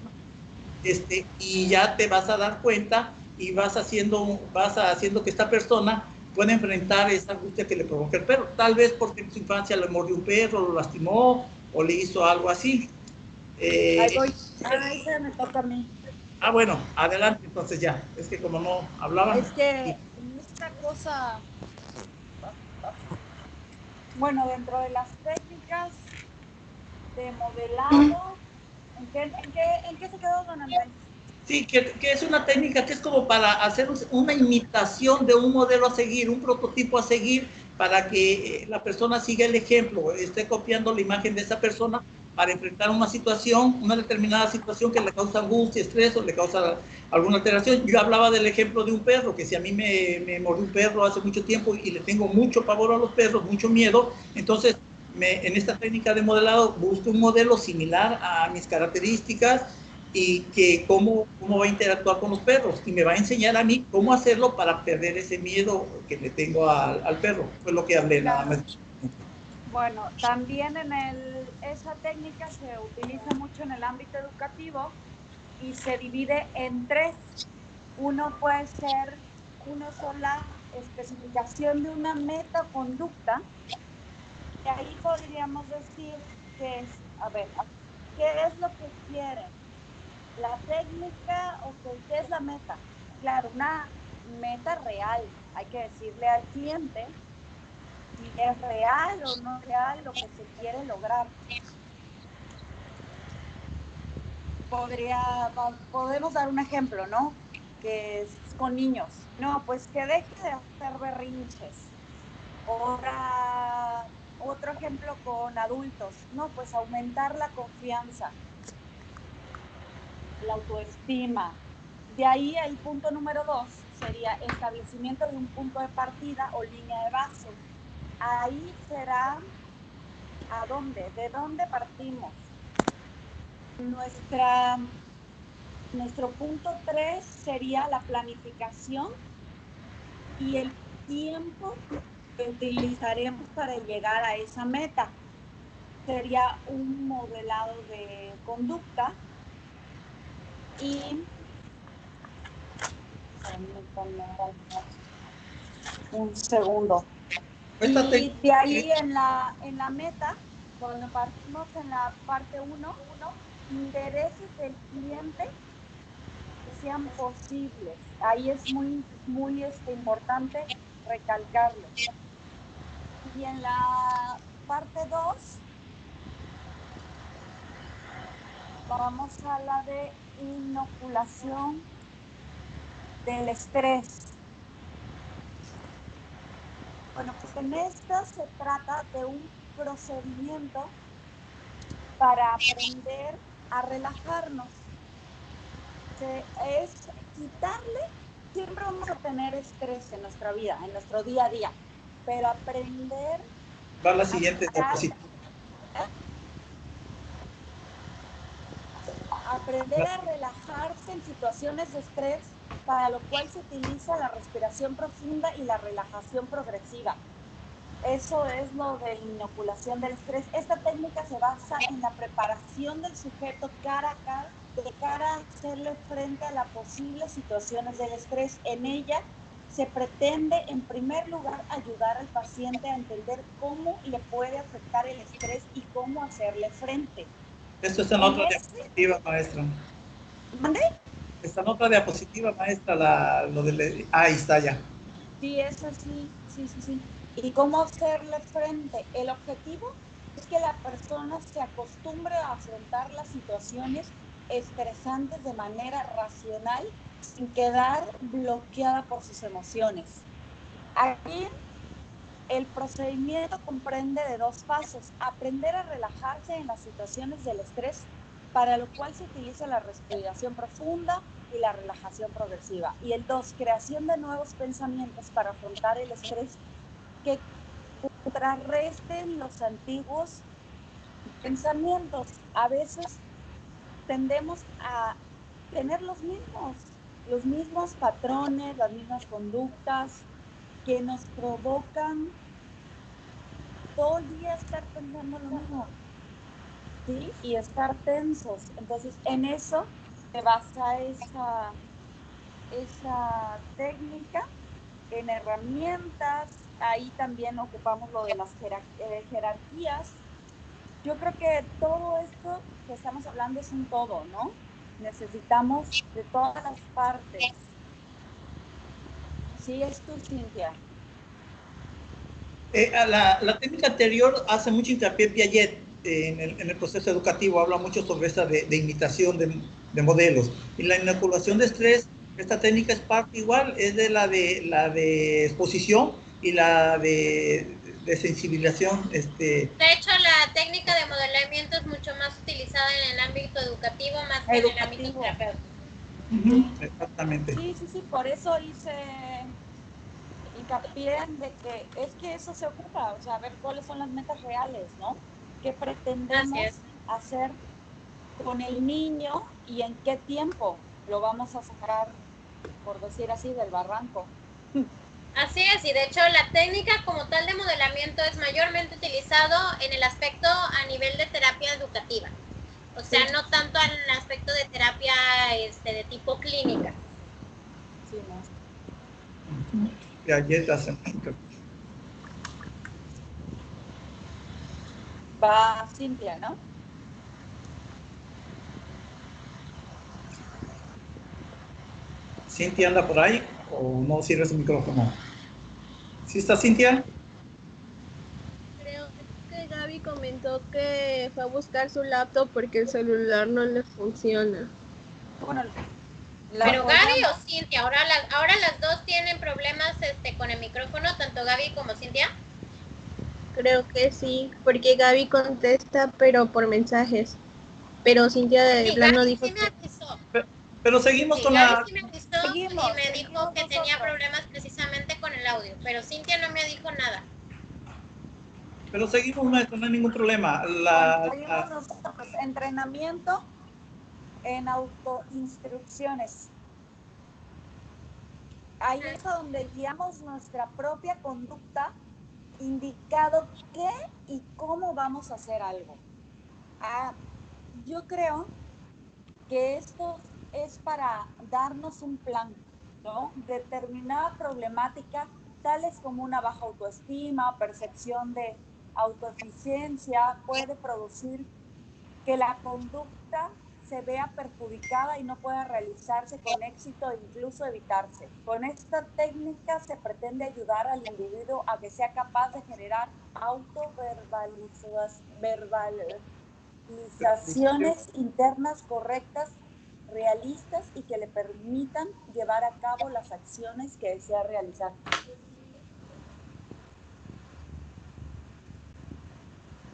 Y ya te vas a dar cuenta y vas haciendo que esta persona pueda enfrentar esa angustia que le provoca el perro. Tal vez porque en su infancia le mordió un perro, lo lastimó o le hizo algo así. Ahí voy. Ahí se me toca a mí. Bueno, adelante entonces ya. Es que como no hablaban. Es que esta cosa... Bueno, dentro de las técnicas de modelado, ¿en qué se quedó, don Andrés? Sí, que es una técnica que es como para hacer una imitación de un modelo a seguir, un prototipo a seguir, para que la persona siga el ejemplo, esté copiando la imagen de esa persona para enfrentar una determinada situación que le causa angustia, estrés o le causa alguna alteración. Yo hablaba del ejemplo de un perro, que si a mí me mordió un perro hace mucho tiempo y le tengo mucho pavor a los perros, mucho miedo, entonces en esta técnica de modelado busco un modelo similar a mis características y que cómo va a interactuar con los perros y me va a enseñar a mí cómo hacerlo para perder ese miedo que le tengo al perro. Fue lo que hablé, nada más. Bueno, también esa técnica se utiliza mucho en el ámbito educativo y se divide en tres. Uno puede ser una sola especificación de una metaconducta, y ahí podríamos decir que es, a ver, ¿qué es lo que quieren? ¿La técnica o qué es la meta? Claro, una meta real. Hay que decirle al cliente si es real o no real lo que se quiere lograr. Podemos dar un ejemplo, ¿no? Que es con niños. No, pues que deje de hacer berrinches. Otro ejemplo con adultos. No, pues aumentar la confianza, la autoestima. De ahí el punto número 2 sería establecimiento de un punto de partida o línea de base. Ahí será ¿a dónde? ¿De dónde partimos? Nuestro punto 3 sería la planificación y el tiempo que utilizaremos para llegar a esa meta. Sería un modelado de conducta y un segundo. Y de ahí en la meta, cuando partimos en la parte 1, intereses del cliente que sean posibles. Ahí es muy importante recalcarlo. Y en la parte 2 vamos a la de inoculación del estrés. Bueno, pues en esto se trata de un procedimiento para aprender a relajarnos. Es quitarle, siempre vamos a tener estrés en nuestra vida, en nuestro día a día, pero aprender Va la siguiente diapositiva. Aprender a relajarse en situaciones de estrés, para lo cual se utiliza la respiración profunda y la relajación progresiva. Eso es lo de inoculación del estrés. Esta técnica se basa en la preparación del sujeto cara a cara, de cara a hacerle frente a las posibles situaciones del estrés. En ella se pretende, en primer lugar, ayudar al paciente a entender cómo le puede afectar el estrés y cómo hacerle frente. Esto está en otra diapositiva, maestra. ¿Mande? Está en otra diapositiva, maestra, lo de... ahí está ya. Sí, eso sí. ¿Y cómo hacerle frente? El objetivo es que la persona se acostumbre a afrontar las situaciones estresantes de manera racional, sin quedar bloqueada por sus emociones. Aquí el procedimiento comprende de 2 pasos: aprender a relajarse en las situaciones del estrés, para lo cual se utiliza la respiración profunda y la relajación progresiva. Y el 2, creación de nuevos pensamientos para afrontar el estrés que contrarresten los antiguos pensamientos. A veces tendemos a tener los mismos patrones, las mismas conductas que nos provocan todo el día estar pensando lo mismo, ¿sí? Y estar tensos. Entonces, en eso se basa esa técnica, en herramientas. Ahí también ocupamos lo de las jerarquías. Yo creo que todo esto que estamos hablando es un todo, ¿no? Necesitamos de todas las partes. Sí, es tú, Cintia. La técnica anterior hace mucho hincapié Piaget en el proceso educativo, habla mucho sobre esta de imitación de modelos. Y la inoculación de estrés, esta técnica es parte igual, es de la de exposición y la de sensibilización. De hecho, la técnica de modelamiento es mucho más utilizada en el ámbito educativo más que en el ámbito terapéutico. Exactamente. Sí, por eso hice hincapié de que eso se ocupa, o sea, ver cuáles son las metas reales, ¿no? ¿Qué pretendemos hacer con el niño y en qué tiempo lo vamos a sacar, por decir así, del barranco? Así es, y de hecho la técnica como tal de modelamiento es mayormente utilizado en el aspecto a nivel de terapia educativa, o sea, no tanto en el aspecto de terapia de tipo clínica. Sí, ¿no? Piaget hace Va Cintia, ¿no? ¿Cintia anda por ahí o no sirve su micrófono? ¿Sí está Cintia? Creo que Gaby comentó que fue a buscar su laptop porque el celular no le funciona. Bueno, ¿Pero Gaby o Cintia? Ahora las dos tienen problemas con el micrófono, tanto Gaby como Cintia. Creo que sí, porque Gaby contesta, pero por mensajes. Pero Cintia de plano dijo sí me avisó. Pero seguimos con Gaby la... sí me avisó y me dijo que tenía problemas precisamente con el audio, pero Cintia no me dijo nada. Pero seguimos, maestro, no hay ningún problema. Seguimos nosotros, entrenamiento en autoinstrucciones. Ahí es donde guiamos nuestra propia conducta, indicado qué y cómo vamos a hacer algo. Yo creo que esto es para darnos un plan, ¿no? Determinada problemática, tales como una baja autoestima, percepción de autoeficiencia, puede producir que la conducta se vea perjudicada y no pueda realizarse con éxito e incluso evitarse. Con esta técnica se pretende ayudar al individuo a que sea capaz de generar verbalizaciones internas correctas, realistas y que le permitan llevar a cabo las acciones que desea realizar.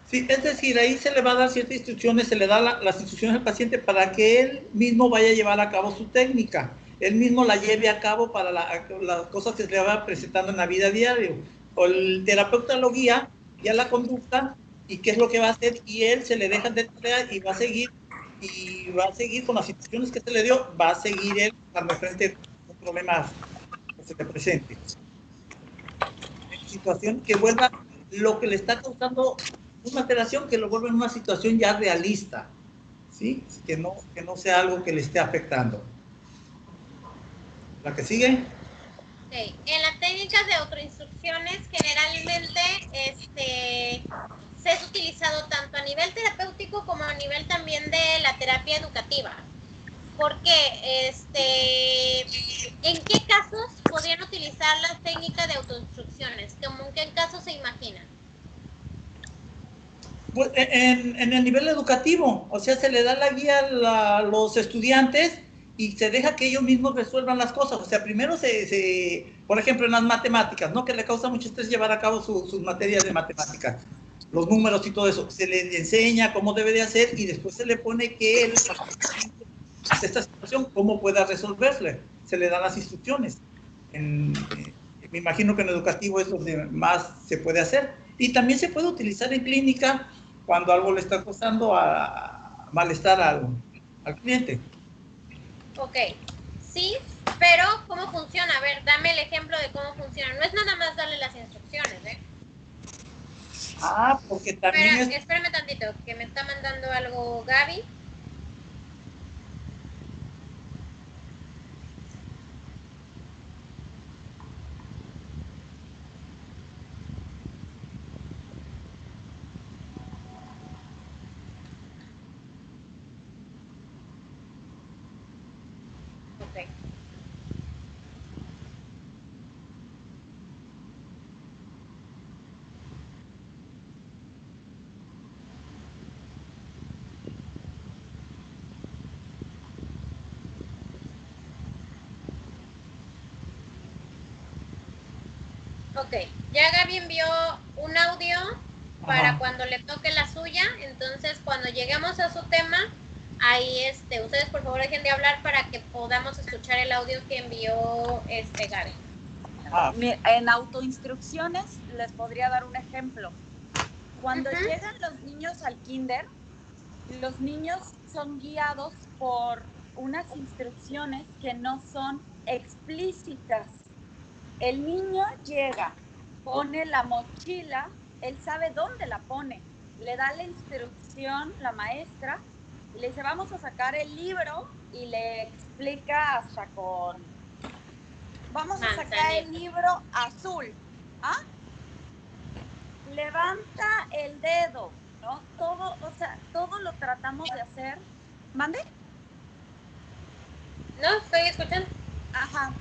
Sí, es decir, ahí se le va a dar ciertas instrucciones, se le da las instrucciones al paciente para que él mismo vaya a llevar a cabo su técnica, él mismo la lleve a cabo para las cosas que se le va presentando en la vida diaria. O el terapeuta lo guía la conducta y qué es lo que va a hacer, y él se le deja de tarea y va a seguir con las instrucciones que se le dio, va a seguir él cuando frente a un problema que se le presente. Situación que vuelva lo que le está causando una alteración, que lo vuelva en una situación ya realista, ¿sí? Que no sea algo que le esté afectando. ¿La que sigue? Okay. En las técnicas de autoinstrucciones generalmente se es utilizado tanto a nivel terapéutico como a nivel también de la terapia educativa. Porque, ¿en qué casos podrían utilizar las técnicas de autoinstrucciones? ¿Cómo en qué casos se imaginan? Pues en el nivel educativo, o sea, se le da la guía a los estudiantes y se deja que ellos mismos resuelvan las cosas. O sea, primero por ejemplo, en las matemáticas, ¿no? Que le causa mucho estrés llevar a cabo sus materias de matemáticas, los números y todo eso. Se le enseña cómo debe de hacer y después se le pone que él, esta situación, cómo pueda resolverle. Se le dan las instrucciones. Me imagino que en educativo es donde más se puede hacer. Y también se puede utilizar en clínica cuando algo le está causando malestar al cliente. Ok, sí, pero ¿cómo funciona? A ver, dame el ejemplo de cómo funciona. No es nada más darle las instrucciones, ¿eh? Porque también Espérame tantito, que me está mandando algo Gaby. Ok. Ok, ya Gaby envió un audio para cuando le toque la suya, entonces cuando lleguemos a su tema, ahí ustedes por favor dejen de hablar para que podamos escuchar el audio que envió Gaby. En autoinstrucciones les podría dar un ejemplo. Cuando llegan los niños al kinder, los niños son guiados por unas instrucciones que no son explícitas. El niño llega, pone la mochila, él sabe dónde la pone, le da la instrucción la maestra, y le dice vamos a sacar el libro y le explica hasta con, vamos a sacar el libro azul, ¿ah? Levanta el dedo, ¿no? Todo lo tratamos de hacer. ¿Mande? No, estoy escuchando. Ajá.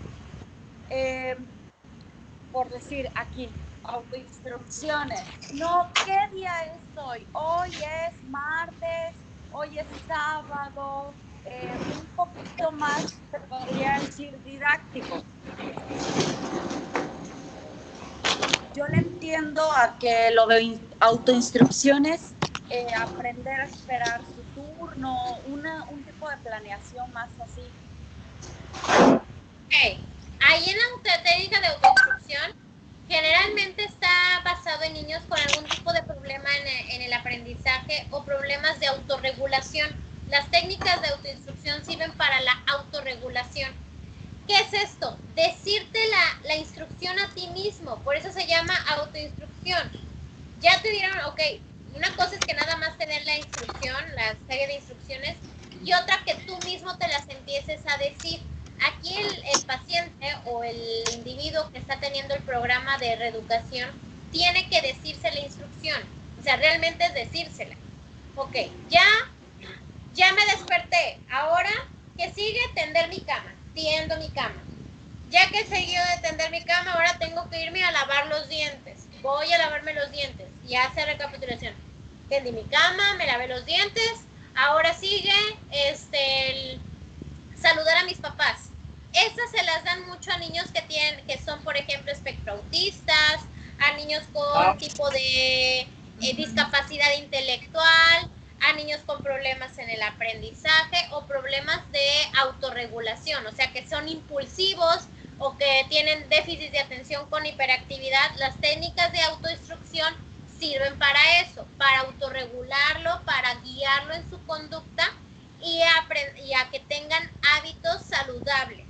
Por decir aquí, autoinstrucciones. No, ¿qué día es hoy? Hoy es martes, hoy es sábado, un poquito más, te podría decir, didáctico. Yo le entiendo a que lo de autoinstrucciones, aprender a esperar su turno, un tipo de planeación más así. Ok, ahí en la técnica de autoinstrucción generalmente está basado en niños con algún tipo de problema en el aprendizaje o problemas de autorregulación. Las técnicas de autoinstrucción sirven para la autorregulación. ¿Qué es esto? Decirte la instrucción a ti mismo, por eso se llama autoinstrucción. Ya te dieron, ok, una cosa es que nada más tener la instrucción, la serie de instrucciones, y otra que tú mismo te las empieces a decir. Aquí el paciente o el individuo que está teniendo el programa de reeducación tiene que decirse la instrucción, o sea, realmente es decírsela. Ok, ya me desperté, ahora, ¿qué sigue? Tender mi cama, tiendo mi cama. Ya que he seguido de tender mi cama, ahora tengo que irme a lavar los dientes. Voy a lavarme los dientes y hace recapitulación. Tendí mi cama, me lavé los dientes, ahora sigue el saludar a mis papás. Estas se las dan mucho a niños que son, por ejemplo, espectroautistas, a niños con tipo de discapacidad intelectual, a niños con problemas en el aprendizaje o problemas de autorregulación, o sea, que son impulsivos o que tienen déficit de atención con hiperactividad. Las técnicas de autoinstrucción sirven para eso, para autorregularlo, para guiarlo en su conducta y a que tengan hábitos saludables.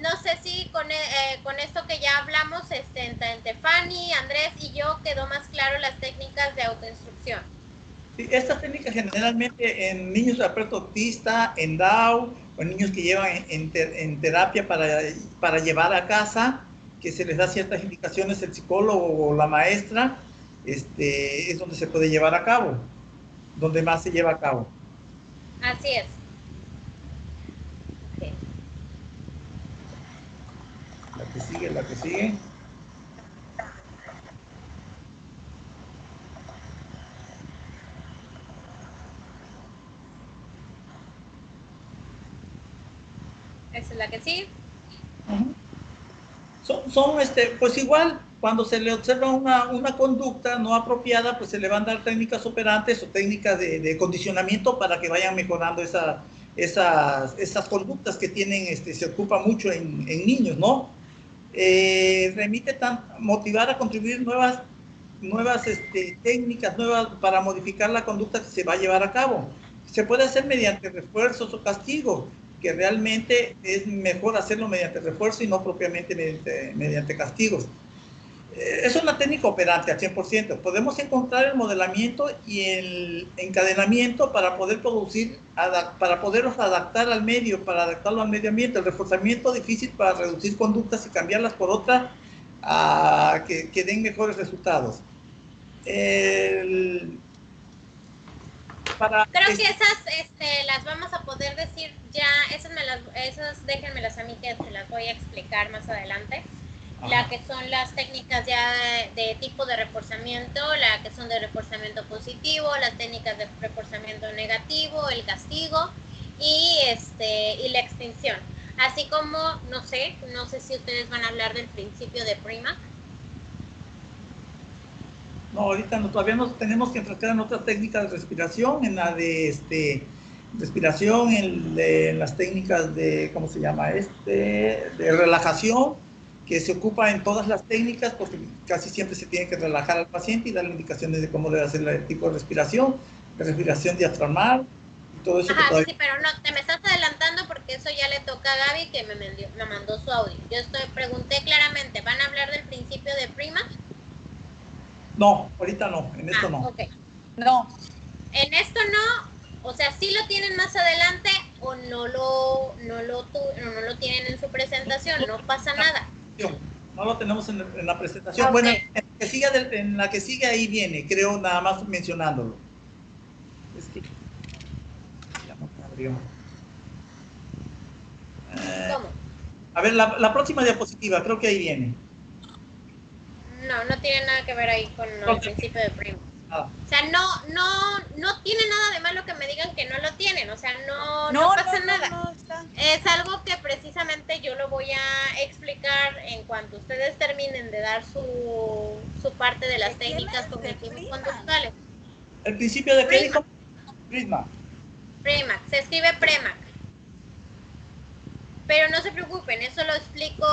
No sé si con esto que ya hablamos, entre Fanny, Andrés y yo, quedó más claro las técnicas de autoinstrucción. Sí, estas técnicas generalmente en niños de aspecto autista, en DAO, o en niños que llevan en terapia para llevar a casa, que se les da ciertas indicaciones el psicólogo o la maestra, es donde se puede llevar a cabo, donde más se lleva a cabo. Así es. Okay. La que sigue. Esa es la que sigue. Pues igual, cuando se le observa una conducta no apropiada, pues se le van a dar técnicas operantes o técnicas de condicionamiento para que vayan mejorando esas conductas que tienen, se ocupa mucho en niños, ¿no? Remite motivar a contribuir nuevas técnicas nuevas para modificar la conducta que se va a llevar a cabo. Se puede hacer mediante refuerzos o castigos, que realmente es mejor hacerlo mediante refuerzo y no propiamente mediante castigos. Es una técnica operante al 100%. Podemos encontrar el modelamiento y el encadenamiento para poder para poderlos adaptar al medio, para adaptarlo al medio ambiente. El reforzamiento difícil para reducir conductas y cambiarlas por otras que den mejores resultados. Creo que esas las vamos a poder decir ya, esas déjenmelas a mí que se las voy a explicar más adelante. La que son las técnicas ya de tipo de reforzamiento, la que son de reforzamiento positivo, las técnicas de reforzamiento negativo, el castigo y la extinción. Así como, no sé si ustedes van a hablar del principio de Prima. No, ahorita no, todavía nos tenemos que enfrascar en otras técnicas de respiración, en la de respiración, en las técnicas de, ¿cómo se llama? De relajación, que se ocupa en todas las técnicas, porque casi siempre se tiene que relajar al paciente y darle indicaciones de cómo debe hacer el tipo de respiración diafragmal, y todo eso. Ajá, sí, pero no, te me estás adelantando porque eso ya le toca a Gaby, que me mandó su audio. Yo pregunté claramente, ¿van a hablar del principio de Prima? No, ahorita no, en esto no. Okay. No. En esto no, o sea, sí lo tienen más adelante o no lo tienen en su presentación, no pasa nada. No lo tenemos en la presentación. Okay. Bueno, en la que sigue ahí viene, creo, nada más mencionándolo. Es que ya no me abrió. ¿Cómo? A ver, la próxima diapositiva, creo que ahí viene. No tiene nada que ver ahí con el principio de Prima. O sea, no tiene nada de malo que me digan que no lo tienen, o sea, no pasa nada. No, es algo que precisamente yo lo voy a explicar en cuanto ustedes terminen de dar su parte de las técnicas cognitivo-conductuales. ¿El principio de qué dijo? Prima, se escribe Premac. Pero no se preocupen, eso lo explico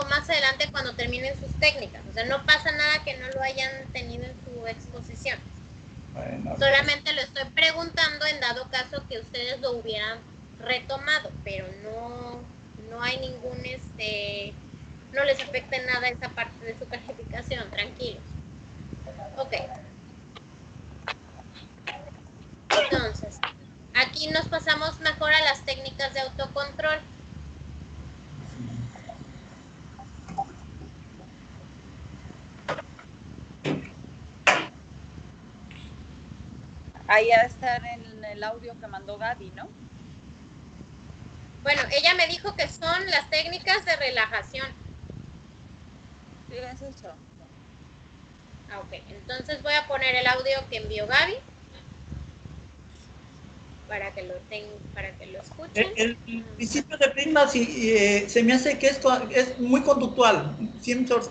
más adelante cuando terminen sus técnicas. O sea, no pasa nada que no lo hayan tenido en su exposición. Bueno, Solamente lo estoy preguntando en dado caso que ustedes lo hubieran retomado, pero no hay ningún, no les afecta en nada esa parte de su calificación, tranquilos. Ok. Entonces, aquí nos pasamos mejor a las técnicas de autocontrol. Ahí ha de estar en el audio que mandó Gaby, ¿no? Bueno, ella me dijo que son las técnicas de relajación. Sí, es eso. Ah, ok, entonces voy a poner el audio que envió Gaby para que lo escuchen. el principio de Prisma se me hace que es muy conductual,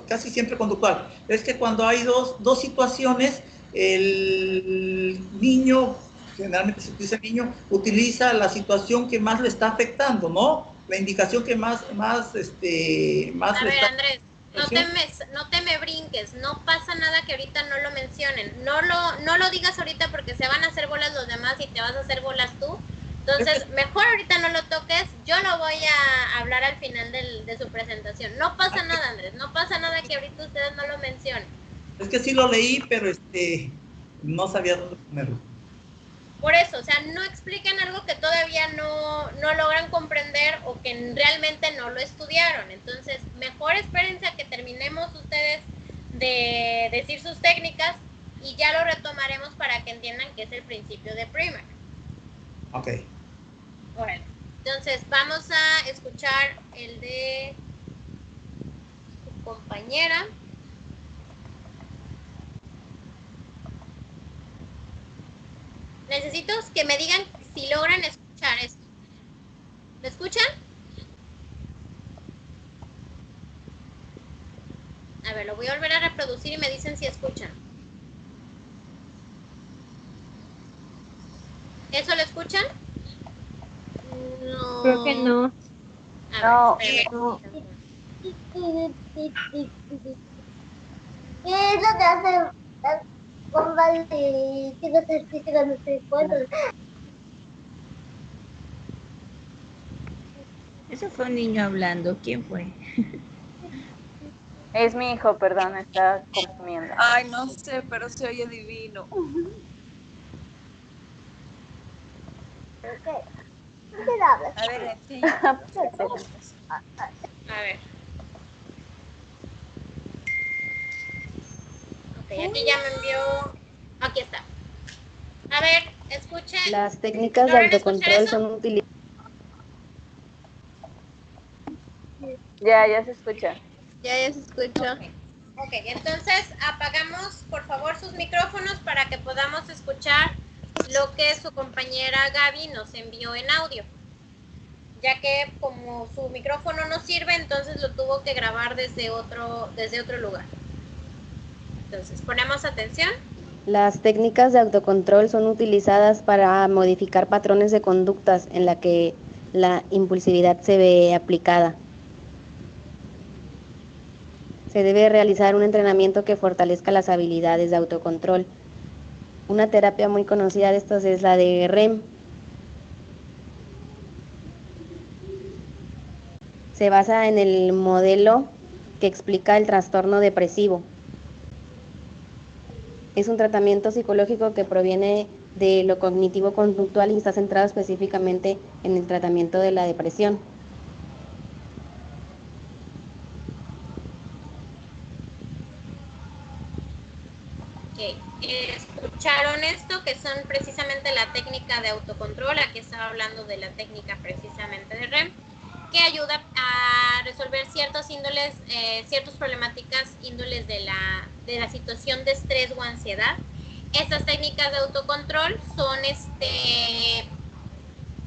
casi siempre conductual. Es que cuando hay dos situaciones, el niño, generalmente se utiliza el niño, utiliza la situación que más le está afectando, ¿no? La indicación que más A le ver, está... Andrés, no te me brinques, no pasa nada que ahorita no lo mencionen, no lo digas ahorita porque se van a hacer bolas los demás y te vas a hacer bolas tú. Entonces, mejor ahorita no lo toques, yo lo voy a hablar al final de su presentación. No pasa nada, Andrés, no pasa nada que ahorita ustedes no lo mencionen. Es que sí lo leí, pero no sabía dónde ponerlo. Por eso, o sea, no expliquen algo que todavía no logran comprender o que realmente no lo estudiaron. Entonces, mejor espérense a que terminemos ustedes de decir sus técnicas y ya lo retomaremos para que entiendan que es el principio de primer. Ok. Órale. Entonces, vamos a escuchar el de su compañera. Necesito que me digan si logran escuchar esto. ¿Lo escuchan? A ver, lo voy a volver a reproducir y me dicen si escuchan. ¿Eso lo escuchan? No. Creo que no. A ver, espérame. No. ¿Qué es lo que hace las bombas de chicos artísticos no se encuentran? Eso fue un niño hablando. ¿Quién fue? Es mi hijo, perdón, está comiendo. Ay, no sé, pero se oye divino. ¿Qué hablas? A ver, enseña. A ver. Ok, aquí ya me envió. Aquí está. A ver, escuchen. Las técnicas de ¿Logran escuchar autocontrol eso? son utilizadas. Ya se escucha. Ya se escucha. Ok, entonces apagamos por favor sus micrófonos para que podamos escuchar lo que su compañera Gaby nos envió en audio. Ya que como su micrófono no sirve, entonces lo tuvo que grabar desde otro lugar. Entonces, ponemos atención. Las técnicas de autocontrol son utilizadas para modificar patrones de conductas en la que la impulsividad se ve aplicada. Se debe realizar un entrenamiento que fortalezca las habilidades de autocontrol. Una terapia muy conocida de estos es la de REM. Se basa en el modelo que explica el trastorno depresivo. Es un tratamiento psicológico que proviene de lo cognitivo-conductual y está centrado específicamente en el tratamiento de la depresión. Okay. Escucharon esto, que son precisamente la técnica de autocontrol. Aquí estaba hablando de la técnica precisamente de REM, que ayuda a resolver ciertas índoles, ciertas problemáticas índoles de la situación de estrés o ansiedad. Estas técnicas de autocontrol son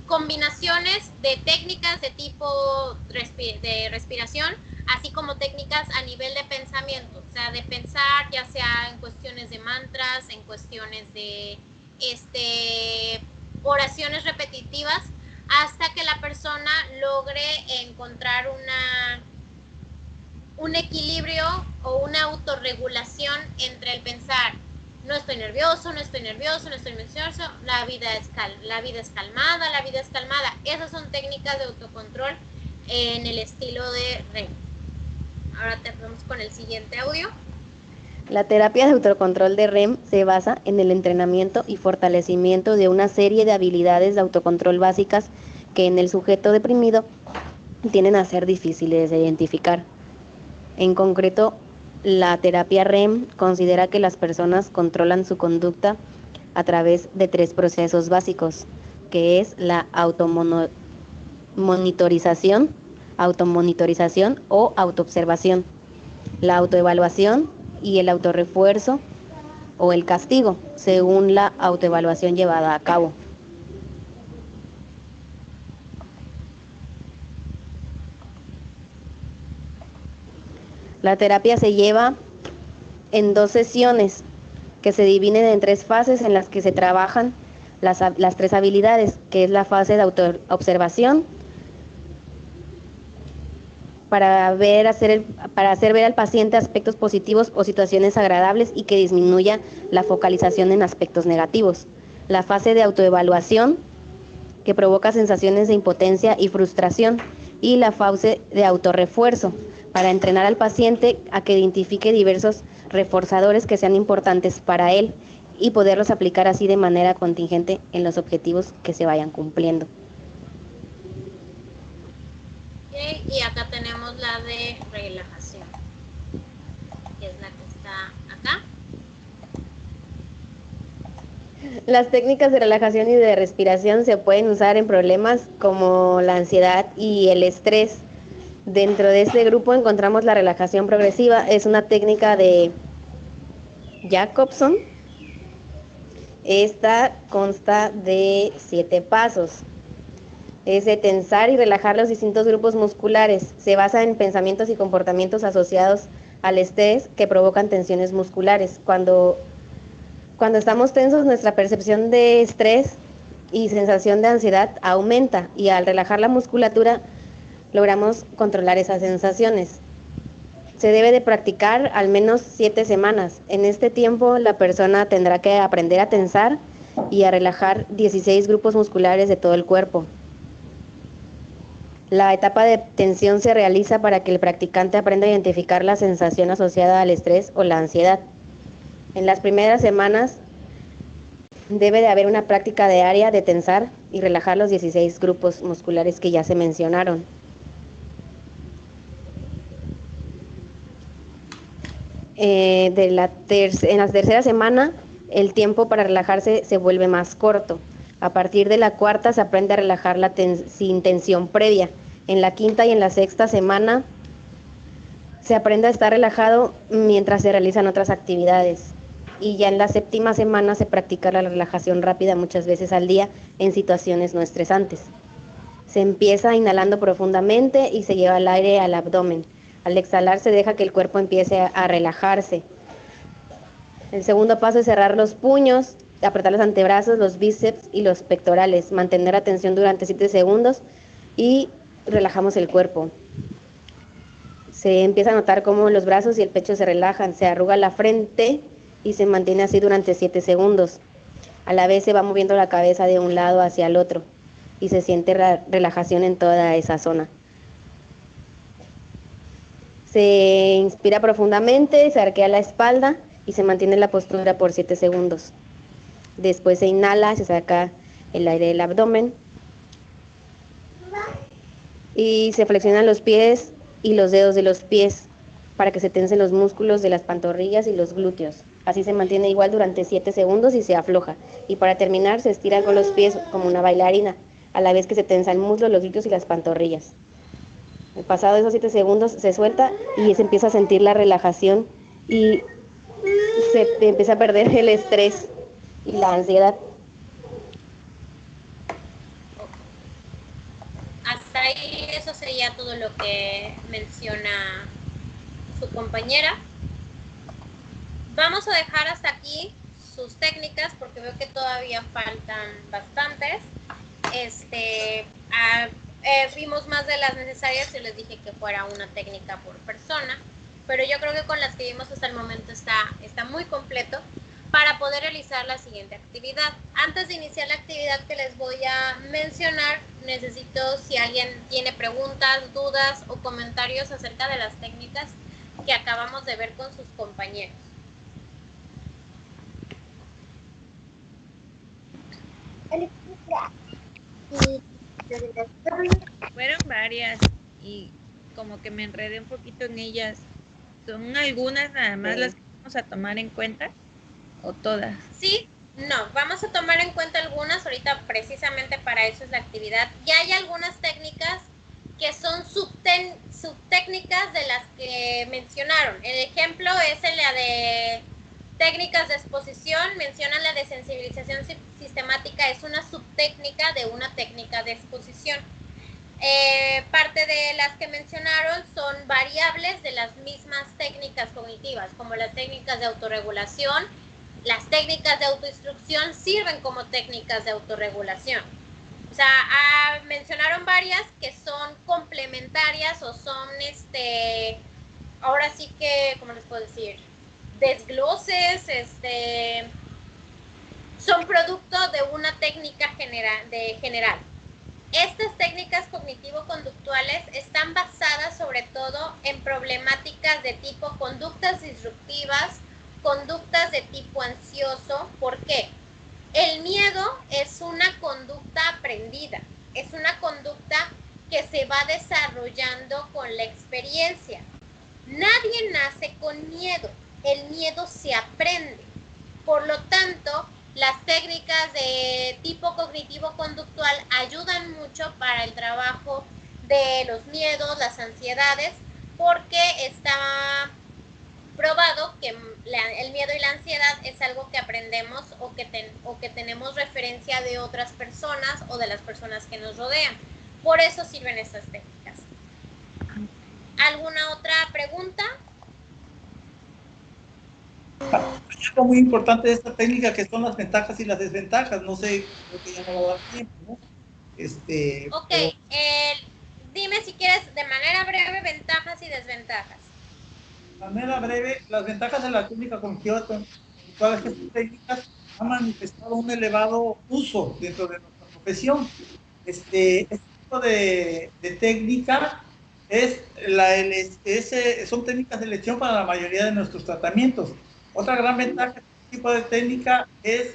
combinaciones de técnicas de tipo de respiración, así como técnicas a nivel de pensamiento, o sea, de pensar ya sea en cuestiones de mantras, en cuestiones de oraciones repetitivas, hasta que la persona logre encontrar un equilibrio o una autorregulación entre el pensar, no estoy nervioso, no estoy nervioso, no estoy nervioso, la vida es calmada, la vida es calmada. Esas son técnicas de autocontrol en el estilo de REM. Ahora vamos con el siguiente audio. La terapia de autocontrol de REM se basa en el entrenamiento y fortalecimiento de una serie de habilidades de autocontrol básicas que en el sujeto deprimido tienden a ser difíciles de identificar. En concreto, la terapia REM considera que las personas controlan su conducta a través de 3 procesos básicos, que es la automonitorización o autoobservación, la autoevaluación y el autorrefuerzo o el castigo, según la autoevaluación llevada a cabo. La terapia se lleva en 2 sesiones que se dividen en 3 fases en las que se trabajan las 3 habilidades, que es la fase de autoobservación, para hacer ver al paciente aspectos positivos o situaciones agradables y que disminuya la focalización en aspectos negativos. La fase de autoevaluación, que provoca sensaciones de impotencia y frustración, y la fase de autorrefuerzo, para entrenar al paciente a que identifique diversos reforzadores que sean importantes para él y poderlos aplicar así de manera contingente en los objetivos que se vayan cumpliendo. Y acá tenemos la de relajación, que es la que está acá. Las técnicas de relajación y de respiración se pueden usar en problemas como la ansiedad y el estrés. Dentro de este grupo encontramos la relajación progresiva. Es una técnica de Jacobson. Esta consta de 7 pasos. Es de tensar y relajar los distintos grupos musculares. Se basa en pensamientos y comportamientos asociados al estrés que provocan tensiones musculares. Cuando estamos tensos, nuestra percepción de estrés y sensación de ansiedad aumenta, y al relajar la musculatura logramos controlar esas sensaciones. Se debe de practicar al menos 7 semanas. En este tiempo la persona tendrá que aprender a tensar y a relajar 16 grupos musculares de todo el cuerpo. La etapa de tensión se realiza para que el practicante aprenda a identificar la sensación asociada al estrés o la ansiedad. En las primeras semanas debe de haber una práctica diaria de tensar y relajar los 16 grupos musculares que ya se mencionaron. En la tercera semana, el tiempo para relajarse se vuelve más corto. A partir de la 4ª se aprende a relajarla sin tensión previa. En la 5ª y en la 6ª semana se aprende a estar relajado mientras se realizan otras actividades. Y ya en la 7ª semana se practica la relajación rápida muchas veces al día en situaciones no estresantes. Se empieza inhalando profundamente y se lleva el aire al abdomen. Al exhalar se deja que el cuerpo empiece a relajarse. El segundo paso es cerrar los puños, apretar los antebrazos, los bíceps y los pectorales, mantener la tensión durante 7 segundos y relajamos el cuerpo. Se empieza a notar cómo los brazos y el pecho se relajan, se arruga la frente y se mantiene así durante 7 segundos. A la vez se va moviendo la cabeza de un lado hacia el otro y se siente relajación en toda esa zona. Se inspira profundamente, se arquea la espalda y se mantiene la postura por 7 segundos. Después se inhala, se saca el aire del abdomen y se flexionan los pies y los dedos de los pies para que se tensen los músculos de las pantorrillas y los glúteos. Así se mantiene igual durante 7 segundos y se afloja. Y para terminar se estira con los pies como una bailarina, a la vez que se tensa el muslo, los glúteos y las pantorrillas. Pasado esos 7 segundos se suelta y se empieza a sentir la relajación y se empieza a perder el estrés y la ansiedad. Hasta ahí eso sería todo lo que menciona su compañera. Vamos a dejar hasta aquí sus técnicas porque veo que todavía faltan bastantes. Vimos más de las necesarias y les dije que fuera una técnica por persona, pero yo creo que con las que vimos hasta el momento está muy completo. para poder realizar la siguiente actividad. Antes de iniciar la actividad que les voy a mencionar, necesito si alguien tiene preguntas, dudas o comentarios acerca de las técnicas que acabamos de ver con sus compañeros. Fueron varias y como que me enredé un poquito en ellas. ¿Son algunas nada más las que vamos a tomar en cuenta o todas? Sí, no, vamos a tomar en cuenta algunas, ahorita precisamente para eso es la actividad. Ya hay algunas técnicas que son subtécnicas de las que mencionaron. El ejemplo es la de técnicas de exposición, mencionan la de sensibilización sistemática, es una subtécnica de una técnica de exposición. Parte de las que mencionaron son variables de las mismas técnicas cognitivas, como las técnicas de autorregulación. Las técnicas de autoinstrucción sirven como técnicas de autorregulación. O sea, mencionaron varias que son complementarias o son, ahora sí que, ¿cómo les puedo decir? Desgloses, son producto de una técnica general. Estas técnicas cognitivo-conductuales están basadas sobre todo en problemáticas de tipo conductas disruptivas, conductas de tipo ansioso. ¿Por qué? El miedo es una conducta aprendida, es una conducta que se va desarrollando con la experiencia. Nadie nace con miedo, el miedo se aprende. Por lo tanto, las técnicas de tipo cognitivo-conductual ayudan mucho para el trabajo de los miedos, las ansiedades, porque está probado que el miedo y la ansiedad es algo que aprendemos o que tenemos referencia de otras personas o de las personas que nos rodean. Por eso sirven estas técnicas. ¿Alguna otra pregunta? Hay algo muy importante de esta técnica que son las ventajas y las desventajas. No sé, creo que ya no va a dar tiempo, ¿no? Ok, pero... dime si quieres de manera breve ventajas y desventajas. De manera breve, las ventajas de la técnica cognitiva conductual es que estas técnicas han manifestado un elevado uso dentro de nuestra profesión. Este tipo de técnica son técnicas de elección para la mayoría de nuestros tratamientos. Otra gran ventaja de este tipo de técnica es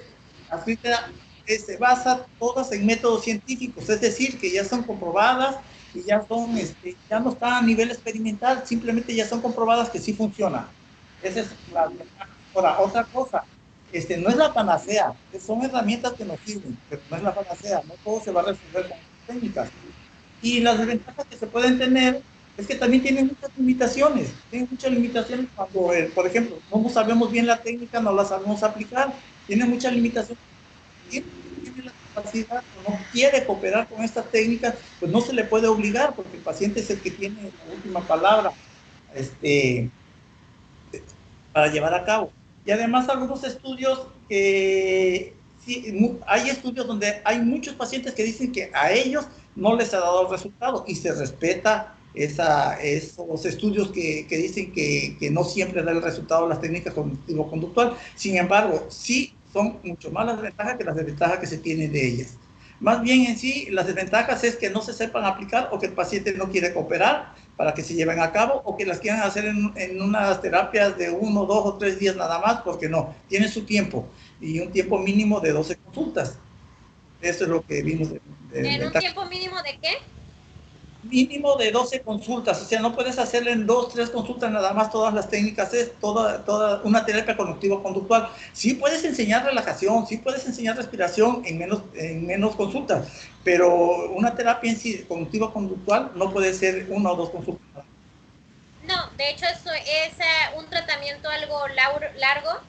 que se basa todas en métodos científicos, es decir, que ya son comprobadas y ya son, ya no están a nivel experimental, simplemente ya son comprobadas que sí funcionan. Esa es la ventaja. Ahora, otra cosa, no es la panacea, son herramientas que nos sirven, pero no es la panacea, no todo se va a resolver con técnicas. Y las desventajas que se pueden tener es que también tienen muchas limitaciones cuando, por ejemplo, no sabemos bien la técnica, no la sabemos aplicar, tiene muchas limitaciones. Tiene la capacidad o no quiere cooperar con estas técnicas, pues no se le puede obligar, porque el paciente es el que tiene la última palabra para llevar a cabo. Y además algunos estudios que sí, hay estudios donde hay muchos pacientes que dicen que a ellos no les ha dado resultado y se respeta esos estudios que dicen que no siempre da el resultado las técnicas cognitivo-conductual. Sin embargo, sí son mucho más las ventajas que las desventajas que se tienen de ellas. Más bien en sí, las desventajas es que no se sepan aplicar o que el paciente no quiere cooperar para que se lleven a cabo o que las quieran hacer en unas terapias de 1, 2 o 3 días nada más, porque no, tienen su tiempo y un tiempo mínimo de 12 consultas. Eso es lo que vimos. ¿En un tiempo mínimo de qué? Mínimo de 12 consultas, o sea, no puedes hacerle en 2, 3 consultas nada más todas las técnicas, es toda una terapia cognitivo-conductual. Sí puedes enseñar relajación, sí puedes enseñar respiración en menos consultas, pero una terapia en sí cognitivo-conductual no puede ser 1 o 2 consultas. No, de hecho eso es un tratamiento algo largo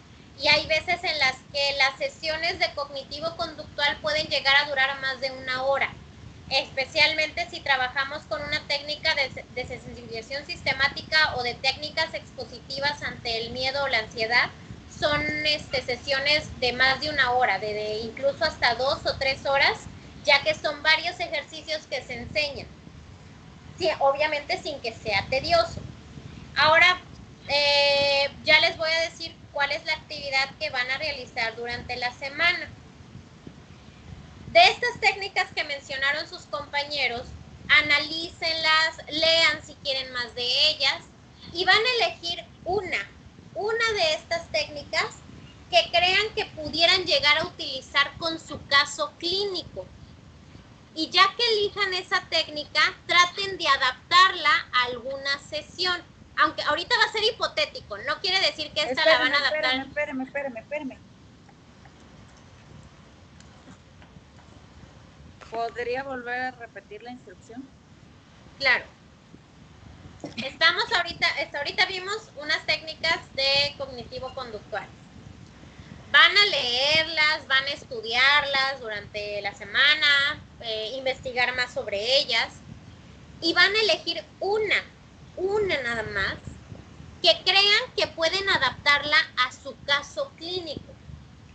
y hay veces en las que las sesiones de cognitivo-conductual pueden llegar a durar más de 1 hora. Especialmente si trabajamos con una técnica de sensibilización sistemática o de técnicas expositivas ante el miedo o la ansiedad, son sesiones de más de 1 hora, de incluso hasta 2 o 3 horas, ya que son varios ejercicios que se enseñan, sí, obviamente sin que sea tedioso. Ahora, ya les voy a decir cuál es la actividad que van a realizar durante la semana. De estas técnicas que mencionaron sus compañeros, analícenlas, lean si quieren más de ellas y van a elegir una de estas técnicas que crean que pudieran llegar a utilizar con su caso clínico. Y ya que elijan esa técnica, traten de adaptarla a alguna sesión. Aunque ahorita va a ser hipotético, no quiere decir que esta la van a adaptar. Espérame. ¿Podría volver a repetir la instrucción? Claro. Ahorita vimos unas técnicas de cognitivo-conductuales. Van a leerlas, van a estudiarlas durante la semana, investigar más sobre ellas y van a elegir una nada más que crean que pueden adaptarla a su caso clínico.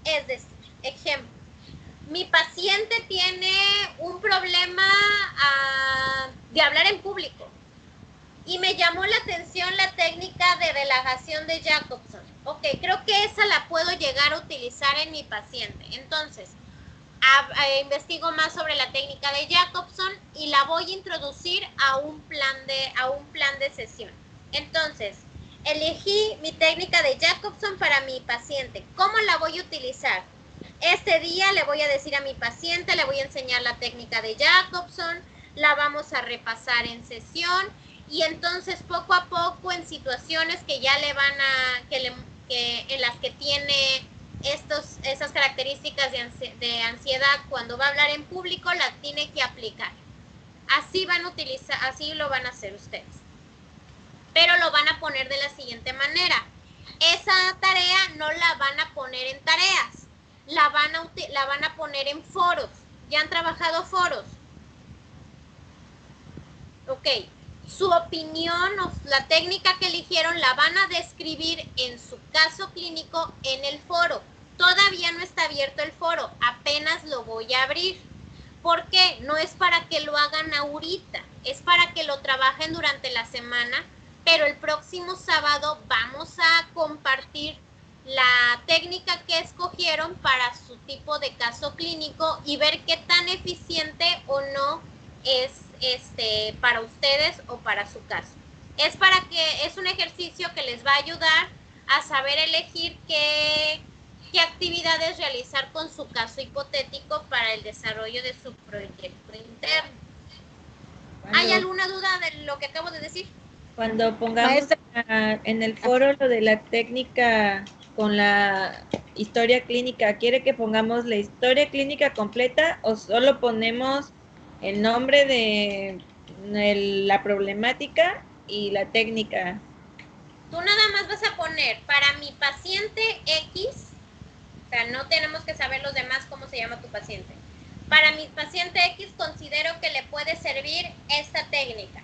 Es decir, ejemplo, mi paciente tiene un problema de hablar en público y me llamó la atención la técnica de relajación de Jacobson. Ok, creo que esa la puedo llegar a utilizar en mi paciente. Entonces, investigo más sobre la técnica de Jacobson y la voy a introducir a un plan de sesión. Entonces, elegí mi técnica de Jacobson para mi paciente. ¿Cómo la voy a utilizar? Este día le voy a decir a mi paciente, le voy a enseñar la técnica de Jacobson, la vamos a repasar en sesión y entonces poco a poco en situaciones que ya le van en las que tiene esas características de ansiedad cuando va a hablar en público, la tiene que aplicar. Así lo van a hacer ustedes. Pero lo van a poner de la siguiente manera. Esa tarea no la van a poner en tareas, la van a poner en foros. ¿Ya han trabajado foros? Ok. Su opinión o la técnica que eligieron la van a describir en su caso clínico en el foro. Todavía no está abierto el foro, apenas lo voy a abrir. ¿Por qué? No es para que lo hagan ahorita, es para que lo trabajen durante la semana, pero el próximo sábado vamos a compartir la técnica que escogieron para su tipo de caso clínico y ver qué tan eficiente o no es para ustedes o para su caso. Es un ejercicio que les va a ayudar a saber elegir qué actividades realizar con su caso hipotético para el desarrollo de su proyecto interno. ¿Hay alguna duda de lo que acabo de decir? Cuando pongamos en el foro lo de la técnica con la historia clínica, ¿quiere que pongamos la historia clínica completa o solo ponemos el nombre de la problemática y la técnica? Tú nada más vas a poner para mi paciente X, o sea, no tenemos que saber los demás cómo se llama tu paciente. Para mi paciente X considero que le puede servir esta técnica.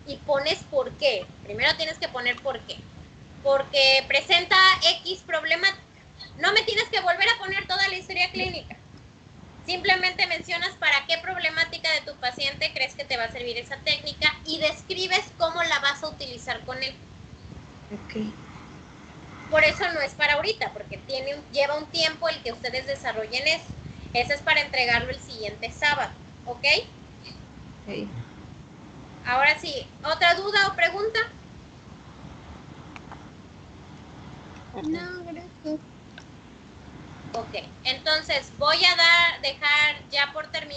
Y pones por qué. Primero tienes que poner por qué. Porque presenta X problemática. No me tienes que volver a poner toda la historia clínica. Simplemente mencionas para qué problemática de tu paciente crees que te va a servir esa técnica y describes cómo la vas a utilizar con él. Ok. Por eso no es para ahorita, porque lleva un tiempo el que ustedes desarrollen eso. Eso es para entregarlo el siguiente sábado, ¿ok? Ok. Ahora sí, ¿otra duda o pregunta? No, gracias. Ok, entonces voy a dejar ya por terminar.